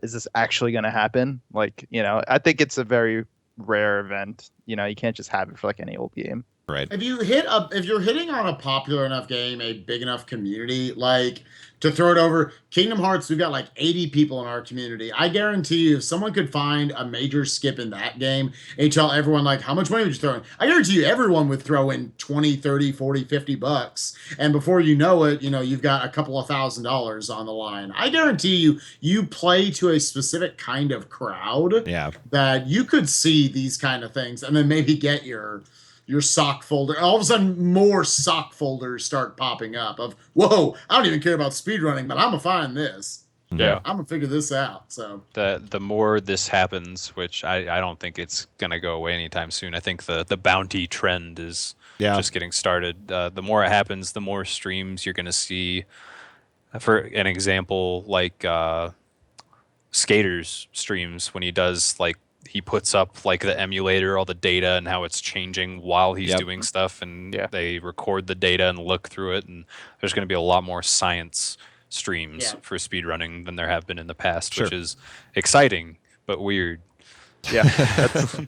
this actually going to happen? Like, I think it's a very rare event. You can't just have it for like any old game. Right. If you're hitting on a popular enough game, a big enough community, like to throw it over Kingdom Hearts, we've got like 80 people in our community. I guarantee you, if someone could find a major skip in that game and tell everyone, like, how much money would you throw in? I guarantee you, everyone would throw in 20, 30, 40, $50. And before you know it, you've got a couple of $1,000s on the line. I guarantee you play to a specific kind of crowd Yeah. that you could see these kind of things and then maybe get your sock folder. All of a sudden, more sock folders start popping up of, whoa, I don't even care about speedrunning, but I'm going to find this. Yeah. I'm going to figure this out. So, The more this happens, which I don't think it's gonna go away anytime soon. I think the bounty trend is Yeah. just getting started. The more it happens, the more streams you're gonna see. For an example, like Skater's streams, when he does like he puts up like the emulator, all the data and how it's changing while he's Yep. doing stuff, and Yeah. they record the data and look through it, and there's going to be a lot more science streams Yeah. for speedrunning than there have been in the past, which Sure. is exciting but weird. Yeah,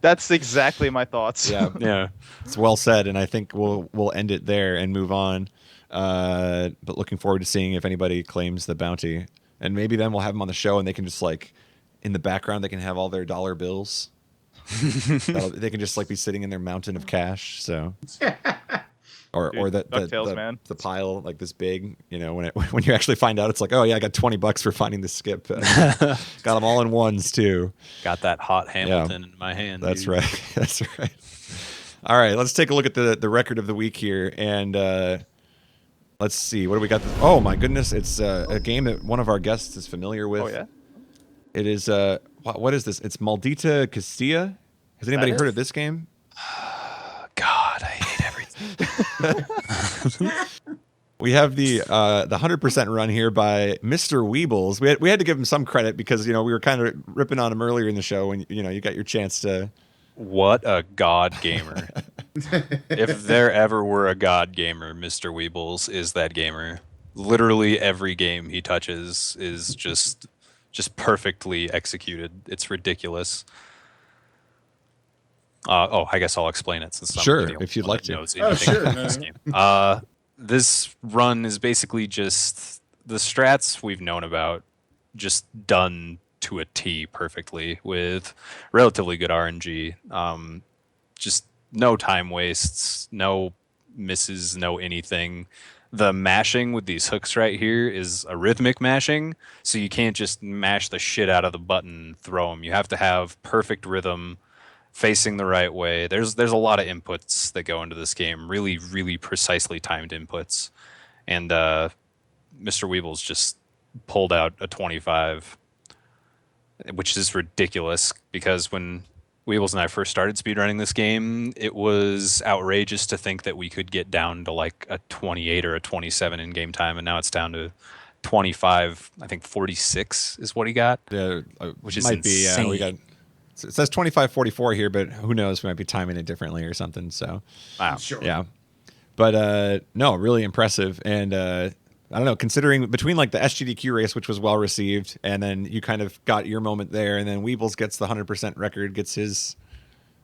that's exactly my thoughts. Yeah. Yeah. It's well said, and I think we'll end it there and move on. But looking forward to seeing if anybody claims the bounty, and maybe then we'll have them on the show, and they can just like in the background they can have all their dollar bills. They can just like be sitting in their mountain of cash. So, or Dude, the DuckTales, man. the pile like this big. When you actually find out, it's like, oh yeah, I got $20 for finding the skip. Got them all in ones too. Got that hot Hamilton in my hand. That's dude. right. That's right. All right, let's take a look at the record of the week here, and let's see what do we got. Oh my goodness, it's a game that one of our guests is familiar with. Oh yeah. It is what is this? It's Maldita Castilla. Has anybody heard of this game? God, I hate everything. We have the 100% run here by Mr. Weebles. We had to give him some credit because we were kind of ripping on him earlier in the show when you got your chance to. What a god gamer! If there ever were a god gamer, Mr. Weebles is that gamer. Literally every game he touches is just perfectly executed. It's ridiculous. I guess I'll explain it since Sure, I'm the only if you'd one like that to. knows Oh, anything sure, about no, this no. game. This run is basically just the strats we've known about, just done to a T perfectly with relatively good RNG. Just no time wastes, no misses, no anything. The mashing with these hooks right here is a rhythmic mashing, so you can't just mash the shit out of the button and throw them. You have to have perfect rhythm, facing the right way. There's a lot of inputs that go into this game, really, really precisely timed inputs. And Mr. Weebles just pulled out a 25, which is ridiculous because when Weebles and I first started speedrunning this game, it was outrageous to think that we could get down to like a 28 or a 27 in game time, and now it's down to 25. I think 46 is what he got. Yeah, Which is might be. insane. We got. It says 25:44 here, but who knows? We might be timing it differently or something. So Wow. Sure. yeah, but no, really impressive. And I don't know, considering between like the SGDQ race, which was well received, and then you kind of got your moment there, and then Weebles gets the 100% record, gets his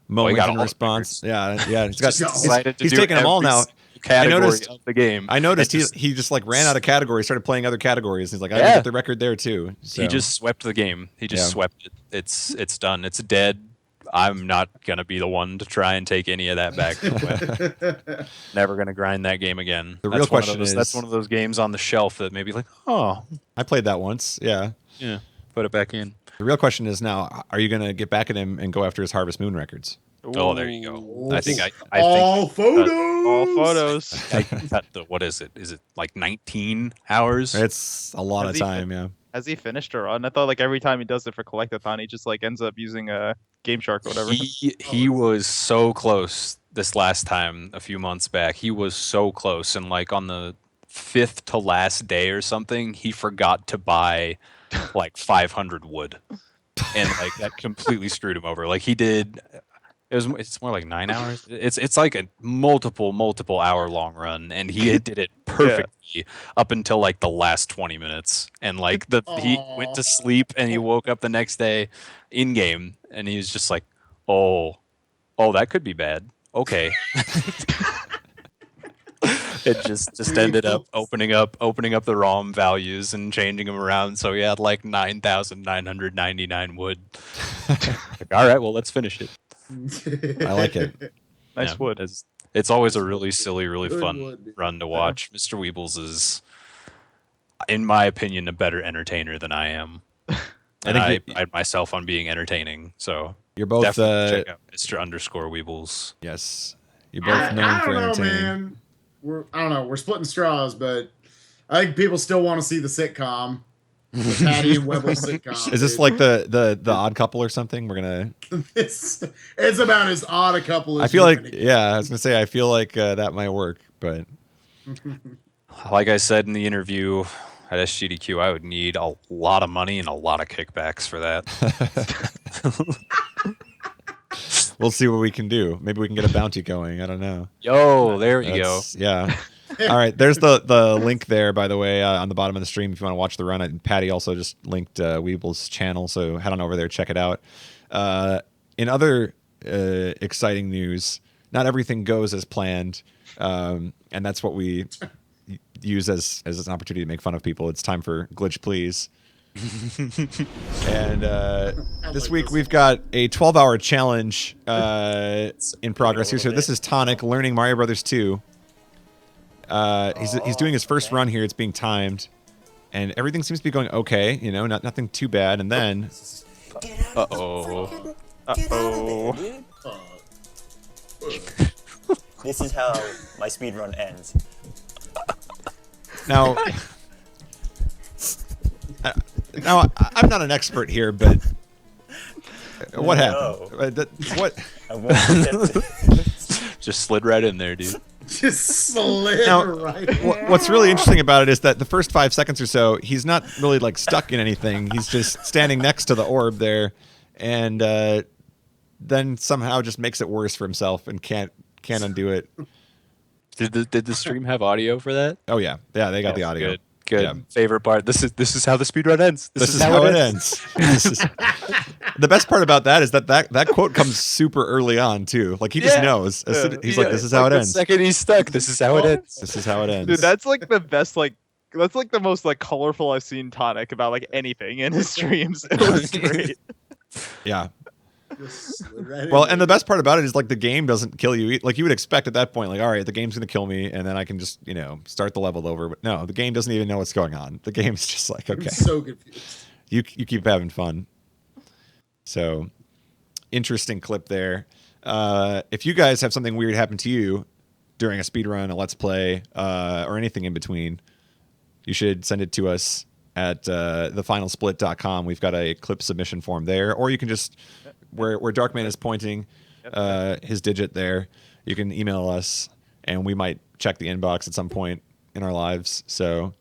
moment got in all the response. Yeah, he's got. Just Decided to He's do taking them all every now. single Category noticed- of the game. I noticed It just- he just like ran out of categories, started playing other categories. He's like, I Yeah. gotta get the record there too. So. He just swept the game. He just Yeah. swept it. It's done. It's dead. I'm not gonna be the one to try and take any of that back. Never gonna grind that game again. The real That's one of question those- is- that's one of those games on the shelf that maybe like, oh I played that once. Yeah. yeah, put it back in. The real question is now: are you gonna get back at him and go after his Harvest Moon records? Oh, there you go. I think all photos. All photos. I cut the what is it? Is it like 19 hours? It's a lot Has of he time. Yeah. Has he finished a run? I thought like every time he does it for Collectathon, he just like ends up using a Game Shark or whatever. He was so close this last time a few months back. He was so close, and like on the 5th to last day or something, he forgot to buy like 500 wood, and like that completely screwed him over. Like he did. It's more like 9 hours. It's like a multiple hour long run, and he did it perfectly up until like the last 20 minutes. And like he went to sleep and he woke up the next day in game, and he was just like, oh, that could be bad. Okay. It just ended up opening up the ROM values and changing them around, so he had like 9,999 wood. Like, all right, well, let's finish it. I like it. Nice Yeah, wood. It's always a really silly, really Good fun wood. run to watch. Mr. Weebles is, in my opinion, a better entertainer than I am. And I think pride myself on being entertaining, so You're both. definitely check out Mr. _Weebles. Yes. You're both known for I don't know, entertaining. man. I don't know. We're splitting straws, but I think people still want to see the sitcom, the Patty and Webble sitcom. Is this dude. like the Odd Couple or something? We're gonna. it's about as odd a couple as I feel you're like gonna yeah. I was gonna say I feel like that might work, but Like I said in the interview at SGDQ, I would need a lot of money and a lot of kickbacks for that. we'll see what we can do. Maybe we can get a bounty going. I don't know. Yo, there you go. That's- Yeah. All right. There's the link there, by the way, on the bottom of the stream if you want to watch the run. And Patty also just linked Weeble's channel, so head on over there, check it out. In other exciting news, not everything goes as planned, and that's what we use as an opportunity to make fun of people. It's time for Glitch Please. And this like week this we've got a 12-hour challenge in progress here. So this is Tonic learning Mario Brothers 2. He's doing his first run here. It's being timed, and everything seems to be going okay. Nothing too bad. And then Uh-oh. Uh-oh. This is how my speedrun ends. now, I'm not an expert here, but what happened? No. What? I won't attempt it. Just slid right in there, dude. Just slid Now, right. What's really interesting about it is that the first 5 seconds or so, he's not really like stuck in anything. He's just standing next to the orb there, and then somehow just makes it worse for himself and can't undo it. Did the stream have audio for that? Oh yeah, they got the audio. Good. Yeah. Favorite part. This is how the speedrun ends. This is how it ends. The best part about that is that quote comes super early on too. Like he just knows. He's like, "This is how it ends. The second he's stuck, this is how it ends. This is how it ends." Dude, that's like the best. Like that's like the most like colorful I've seen Tonic about like anything in his streams. It was great. Yeah. Just slid right Well, in. and the best part about it is like the game doesn't kill you. Like you would expect at that point, like, all right, the game's gonna kill me, and then I can just start the level over. But no, the game doesn't even know what's going on. The game's just like, I'm okay, so confused. you keep having fun. So interesting clip there. If you guys have something weird happen to you during a speedrun, a let's play, or anything in between, you should send it to us at thefinalsplit.com. We've got a clip submission form there, or you can just where Darkman is pointing his digit there, you can email us, and we might check the inbox at some point in our lives. So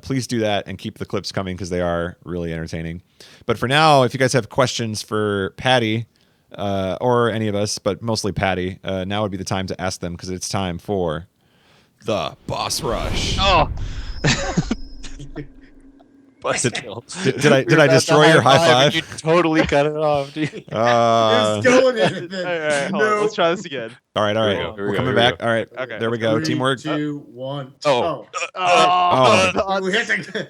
please do that and keep the clips coming because they are really entertaining. But for now, if you guys have questions for Patty or any of us, but mostly Patty, now would be the time to ask them because it's time for the boss rush. Oh. Did I destroy your high five? You totally cut it off, dude. It's going in. And All then, right, hold on, let's try this again. All right. Here we go, here we We're go, coming here we back. go. All right. Okay, There we let's go. Three, Teamwork. 2, 1. Oh. Oh. We hit the.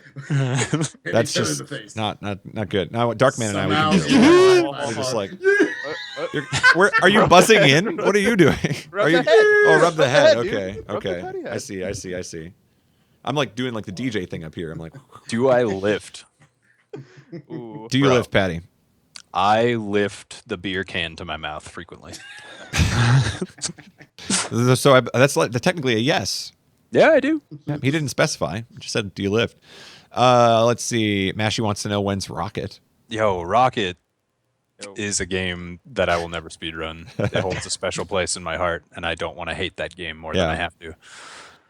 hit That's each other in just the face. not good. Now Darkman and I, we Somehow- can do it. We're just like, are you buzzing in? What are you doing? Rub Are you? the head. Oh, rub the head. Rub the Okay. head, dude. Rub the Okay. petty head. I see. I'm like doing like the DJ thing up here. I'm like, Do I lift? Ooh. do you Bro. lift, Patty? I lift the beer can to my mouth frequently. So that's like technically a yes. Yeah, I do. Yeah, he didn't specify. He just said, "Do you lift?" Let's see. Mashy wants to know when's Rocket. Yo, Rocket is a game that I will never speedrun. It holds a special place in my heart, and I don't want to hate that game more than Yeah. I have to.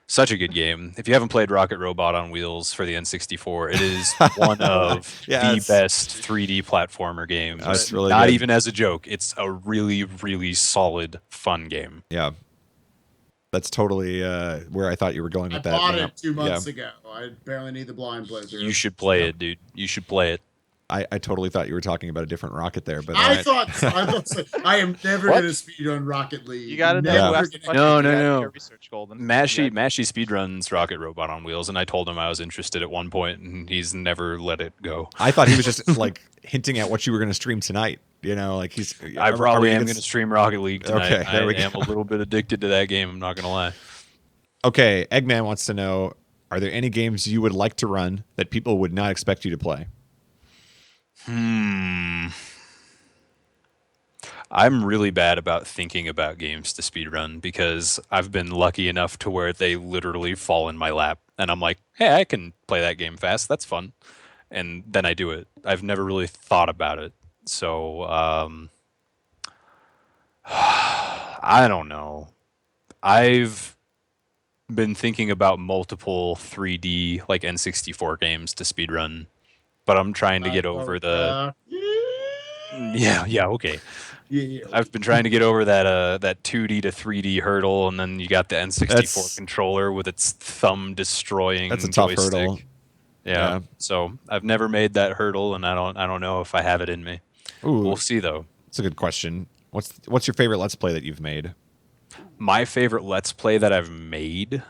Such a good game. If you haven't played Rocket Robot on Wheels for the N64, it is one of Yeah, the best 3D platformer games. That's really Not good. even as a joke. It's a really, really solid, fun game. Yeah, that's totally where I thought you were going I with that. bought Yeah. it 2 months ago. I barely need the blind playthrough. You should play it, dude. You should play it. I totally thought you were talking about a different Rocket there, but I all thought so. I am never What? going to speedrun Rocket League. You gotta know Never who asked the gonna- question. No, You no, gotta do no. your research, Golden. Mashy Yeah. speedruns Rocket Robot on Wheels, and I told him I was interested at one point, and he's never let it go. I thought he was just like hinting at what you were going to stream tonight. Like he's. I are probably we am gonna going to stream Rocket League tonight. Okay, there we I am go. a little bit addicted to that game. I'm not going to lie. Okay, Eggman wants to know: are there any games you would like to run that people would not expect you to play? I'm really bad about thinking about games to speedrun because I've been lucky enough to where they literally fall in my lap, and I'm like, hey, I can play that game fast. That's fun. And then I do it. I've never really thought about it. So, I don't know. I've been thinking about multiple 3D, like N64 games to speedrun, but I'm trying to get over the. Yeah, okay. Yeah. I've been trying to get over that 2D to 3D hurdle, and then you got the N64 That's- controller with its thumb destroying. That's a tough joystick. hurdle. Yeah. Yeah. So I've never made that hurdle, and I don't know if I have it in me. Ooh, We'll see though. that's a good question. What's your favorite Let's Play that you've made? My favorite Let's Play that I've made,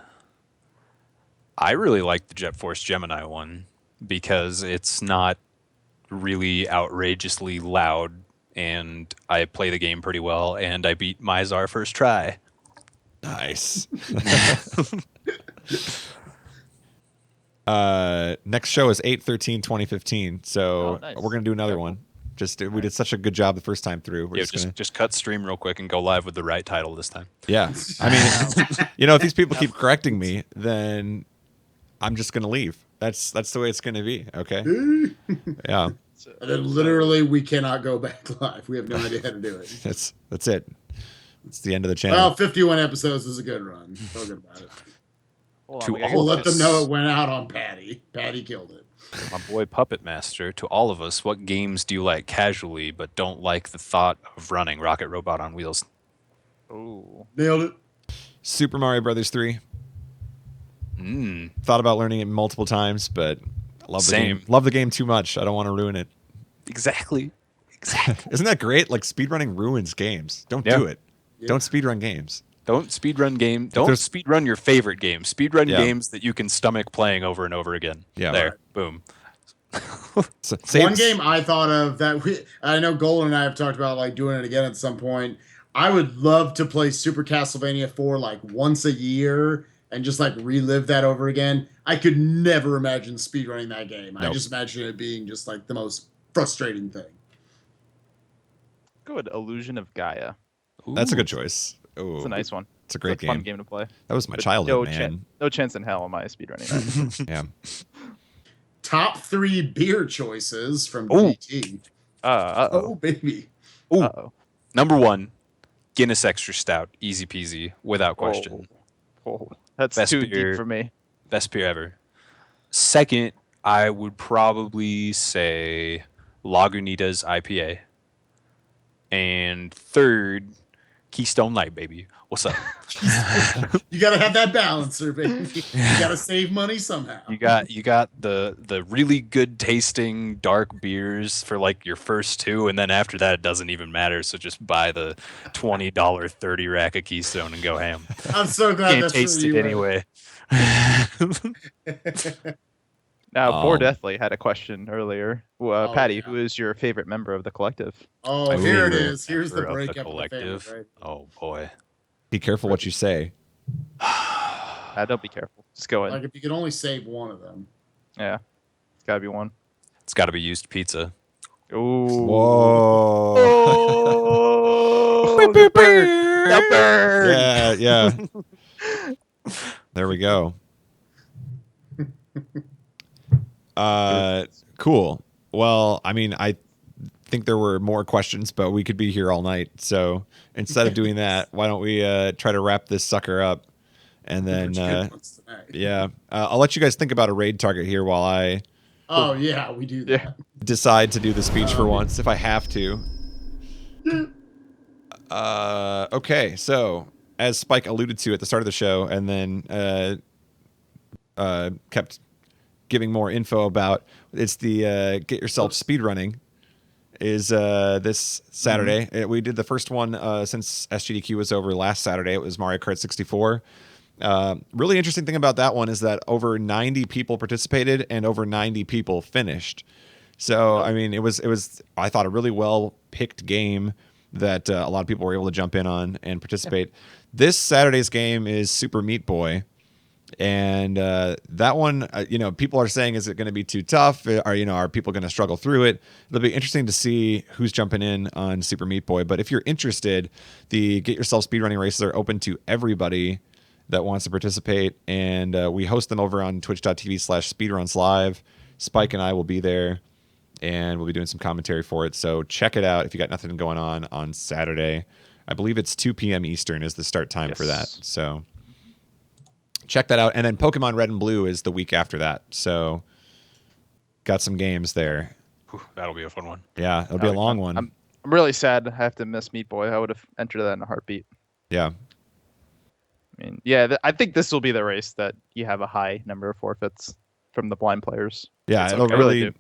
I really like the Jet Force Gemini one because it's not really outrageously loud, and I play the game pretty well, and I beat Mizar first try. Nice. Next show is 8/13/2015, so Oh, nice. we're gonna do another one. We did such a good job the first time through. We're Yeah, just gonna, just cut stream real quick and go live with the right title this time. yeah. I mean, if these people keep correcting me, then I'm just gonna leave. That's the way it's gonna be. Okay. Yeah. And then literally we cannot go back live. We have no idea how to do it. That's it. It's the end of the channel. Well, 51 episodes is a good run. Feel good about it. Hold on, To we gotta all We'll get let this. them know it went out on Patty. Patty killed it. My boy Puppet Master, to all of us, what games do you like casually but don't like the thought of running Rocket Robot on Wheels? Ooh. Nailed it. Super Mario Brothers 3. Thought about learning it multiple times, but I love the Same. game. Love the game too much. I don't want to ruin it. Exactly. Isn't that great? Like speedrunning ruins games. Don't Yeah. do it. Yeah. Don't speedrun games. Don't speedrun game. Don't there's- speedrun your favorite games. Speedrun Yeah. games that you can stomach playing over and over again. Yeah. There. Boom. So, One game I thought of that I know Golden and I have talked about like doing it again at some point. I would love to play Super Castlevania 4 like once a year and just like relive that over again. I could never imagine speedrunning that game. I Nope. just imagine it being just like the most frustrating thing. Good Illusion of Gaia. That's a Ooh. good choice. Oh, It's a nice one. It's a great It's a fun game. game to play. That was my But childhood, no man. No chance in hell am I speedrunning that. Yeah. Top 3 beer choices from Ooh. GT. Uh Oh, oh. baby. Ooh. Uh-oh. Number 1, Guinness Extra Stout. Easy peasy. Without question. Oh, that's Best too beer. deep for me. Best beer ever. Second, I would probably say Lagunitas IPA. And third, Keystone Light, baby. What's up? You gotta have that balancer, baby. You gotta save money somehow. You got the really good tasting dark beers for like your first two, and then after that it doesn't even matter. So just buy the $20 30 rack of Keystone and go ham. I'm so glad Can't that's taste where it you anyway. went. Now, Poor Um, Deathly had a question earlier. Oh, Patty, yeah. who is your favorite member of the collective? Oh, My here it favorite is. Here's the member of breakup of the collective. family, right? Oh boy. Be careful what you say. Don't be careful. Just go in. Like if you could only save one of them. Yeah. It's got to be one. It's got to be used pizza. Ooh. Whoa. Oh, the bird. The bird. Yeah, yeah. There we go. Cool. Well, I mean, I think there were more questions, but we could be here all night. So instead of doing that, why don't we try to wrap this sucker up? And then, Pretty good ones tonight. yeah, I'll let you guys think about a raid target here while I Oh yeah, we do that. Yeah. decide to do the speech for once, if I have to. Okay, so as Spike alluded to at the start of the show, and then kept giving more info about, it's the Get Yourself Speedrunning is this Saturday. We did the first one since SGDQ was over last Saturday. It was Mario Kart 64. Really interesting thing about that one is that over 90 people participated and over 90 people finished. So, I mean, it was I thought a really well picked game that a lot of people were able to jump in on and participate. This Saturday's game is Super Meat Boy. And that one, people are saying, is it going to be too tough? Are people going to struggle through it? It'll be interesting to see who's jumping in on Super Meat Boy. But if you're interested, the Get Yourself Speedrunning races are open to everybody that wants to participate. And we host them over on twitch.tv/speedrunslive. Spike and I will be there, and we'll be doing some commentary for it. So check it out if you got nothing going on Saturday. I believe it's 2 p.m. Eastern is the start time for that. Yes. So check that out. And then Pokemon Red and Blue is the week after that. So got some games there. Whew, that'll be a fun one. Yeah, it'll be a long one. I'm really sad I have to miss Meat Boy. I would have entered that in a heartbeat. Yeah. I mean, yeah, I think this will be the race that you have a high number of forfeits from the blind players. Yeah, It's it'll okay. I really really do.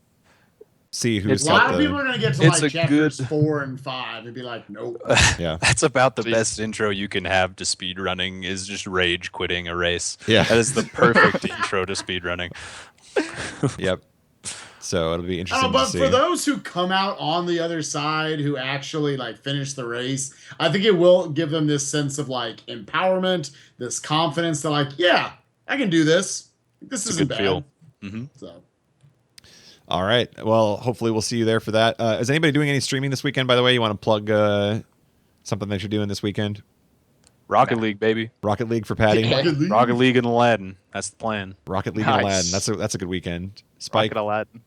see A who's lot got of people the... are gonna get to It's like a chapters good- 4 and 5 and be like, nope. Yeah. That's about the So you- best intro you can have to speedrunning is just rage quitting a race. Yeah. That is the perfect intro to speedrunning. Yep. So it'll be interesting Oh, but to see. for those who come out on the other side who actually like finish the race, I think it will give them this sense of like empowerment, this confidence. They're like, yeah, I can do this. This It's a isn't good bad. feel. Mhm. So All right. Well, hopefully we'll see you there for that. Is anybody doing any streaming this weekend, by the way? You want to plug something that you're doing this weekend? Rocket League, baby. Rocket League for Patty? Yeah. Rocket League. Rocket League and Aladdin. That's the plan. Rocket League Nice. and Aladdin. That's a good weekend. Spike, Rocket Aladdin.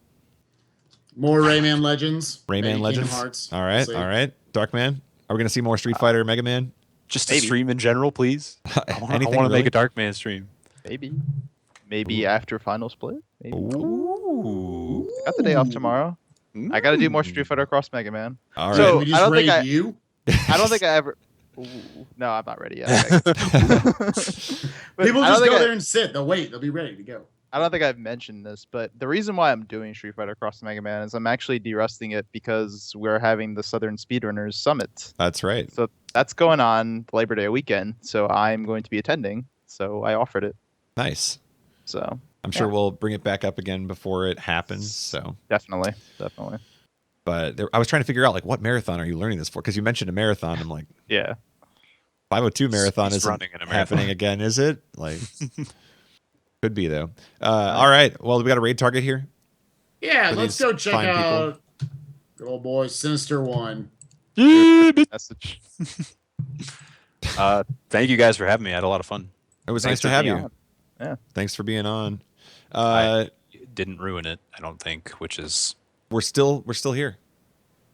more Rayman Legends. maybe Rayman Kingdom Legends. Hearts. All We'll right. see. All right. Darkman. Are we going to see more Street Fighter, Mega Man? Just a Maybe. stream in general, please. I want Anything to make really? a Darkman stream. Maybe after final split. Maybe. Ooh. Got the day off tomorrow. I got to do more Mm. Street Fighter Cross Mega Man. All right. So- Can we just I don't raid think you? I don't think I ever. Ooh, no, I'm not ready yet. But People I don't just think go I- there and sit. They'll wait. They'll be ready to go. I don't think I've mentioned this, but the reason why I'm doing Street Fighter Cross Mega Man is I'm actually derusting it because we're having the Southern Speedrunners Summit. That's right. So that's going on Labor Day weekend. So I'm going to be attending. So I offered it. Nice. So I'm sure Yeah. we'll bring it back up again before it happens. So, definitely. but I was trying to figure out like what marathon are you learning this for? Because you mentioned a marathon. I'm like, Yeah. 502 marathon He's isn't running in a marathon. happening again, is it? Like, could be though. All right. Well, we got a raid target here. Yeah, For let's these go check fine people. out good old boy Sinister One. Message. Thank you guys for having me. I had a lot of fun. It was Thanks nice to for have being you. on. Yeah. Thanks for being on. I- Didn't ruin it, I don't think, which is We're still here.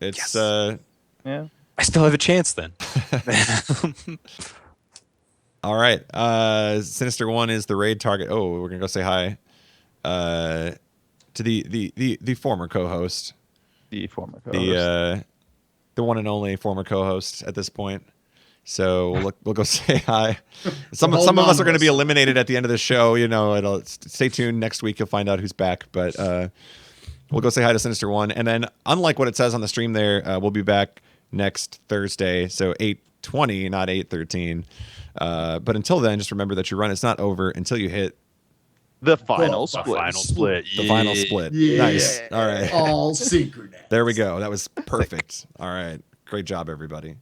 It's Yes. Yeah. I still have a chance then. all right. Sinister One is the raid target. Oh, we're gonna go say hi to the former co-host, The former co-host. the one and only former co-host at this point. So we'll go say hi. Some Hold of us on are going to to be us. eliminated at the end of the show. You know, it'll stay tuned. Next week you'll find out who's back. But we'll go say hi to Sinister One, and then unlike what it says on the stream there, we'll be back next Thursday. So 8:20, not 8:13. But until then, just remember that your run is not over until you hit The final Well, split. Final split. the final split. Yeah. Nice. All right. All synchronized. There we go. That was perfect. All right. Great job, everybody.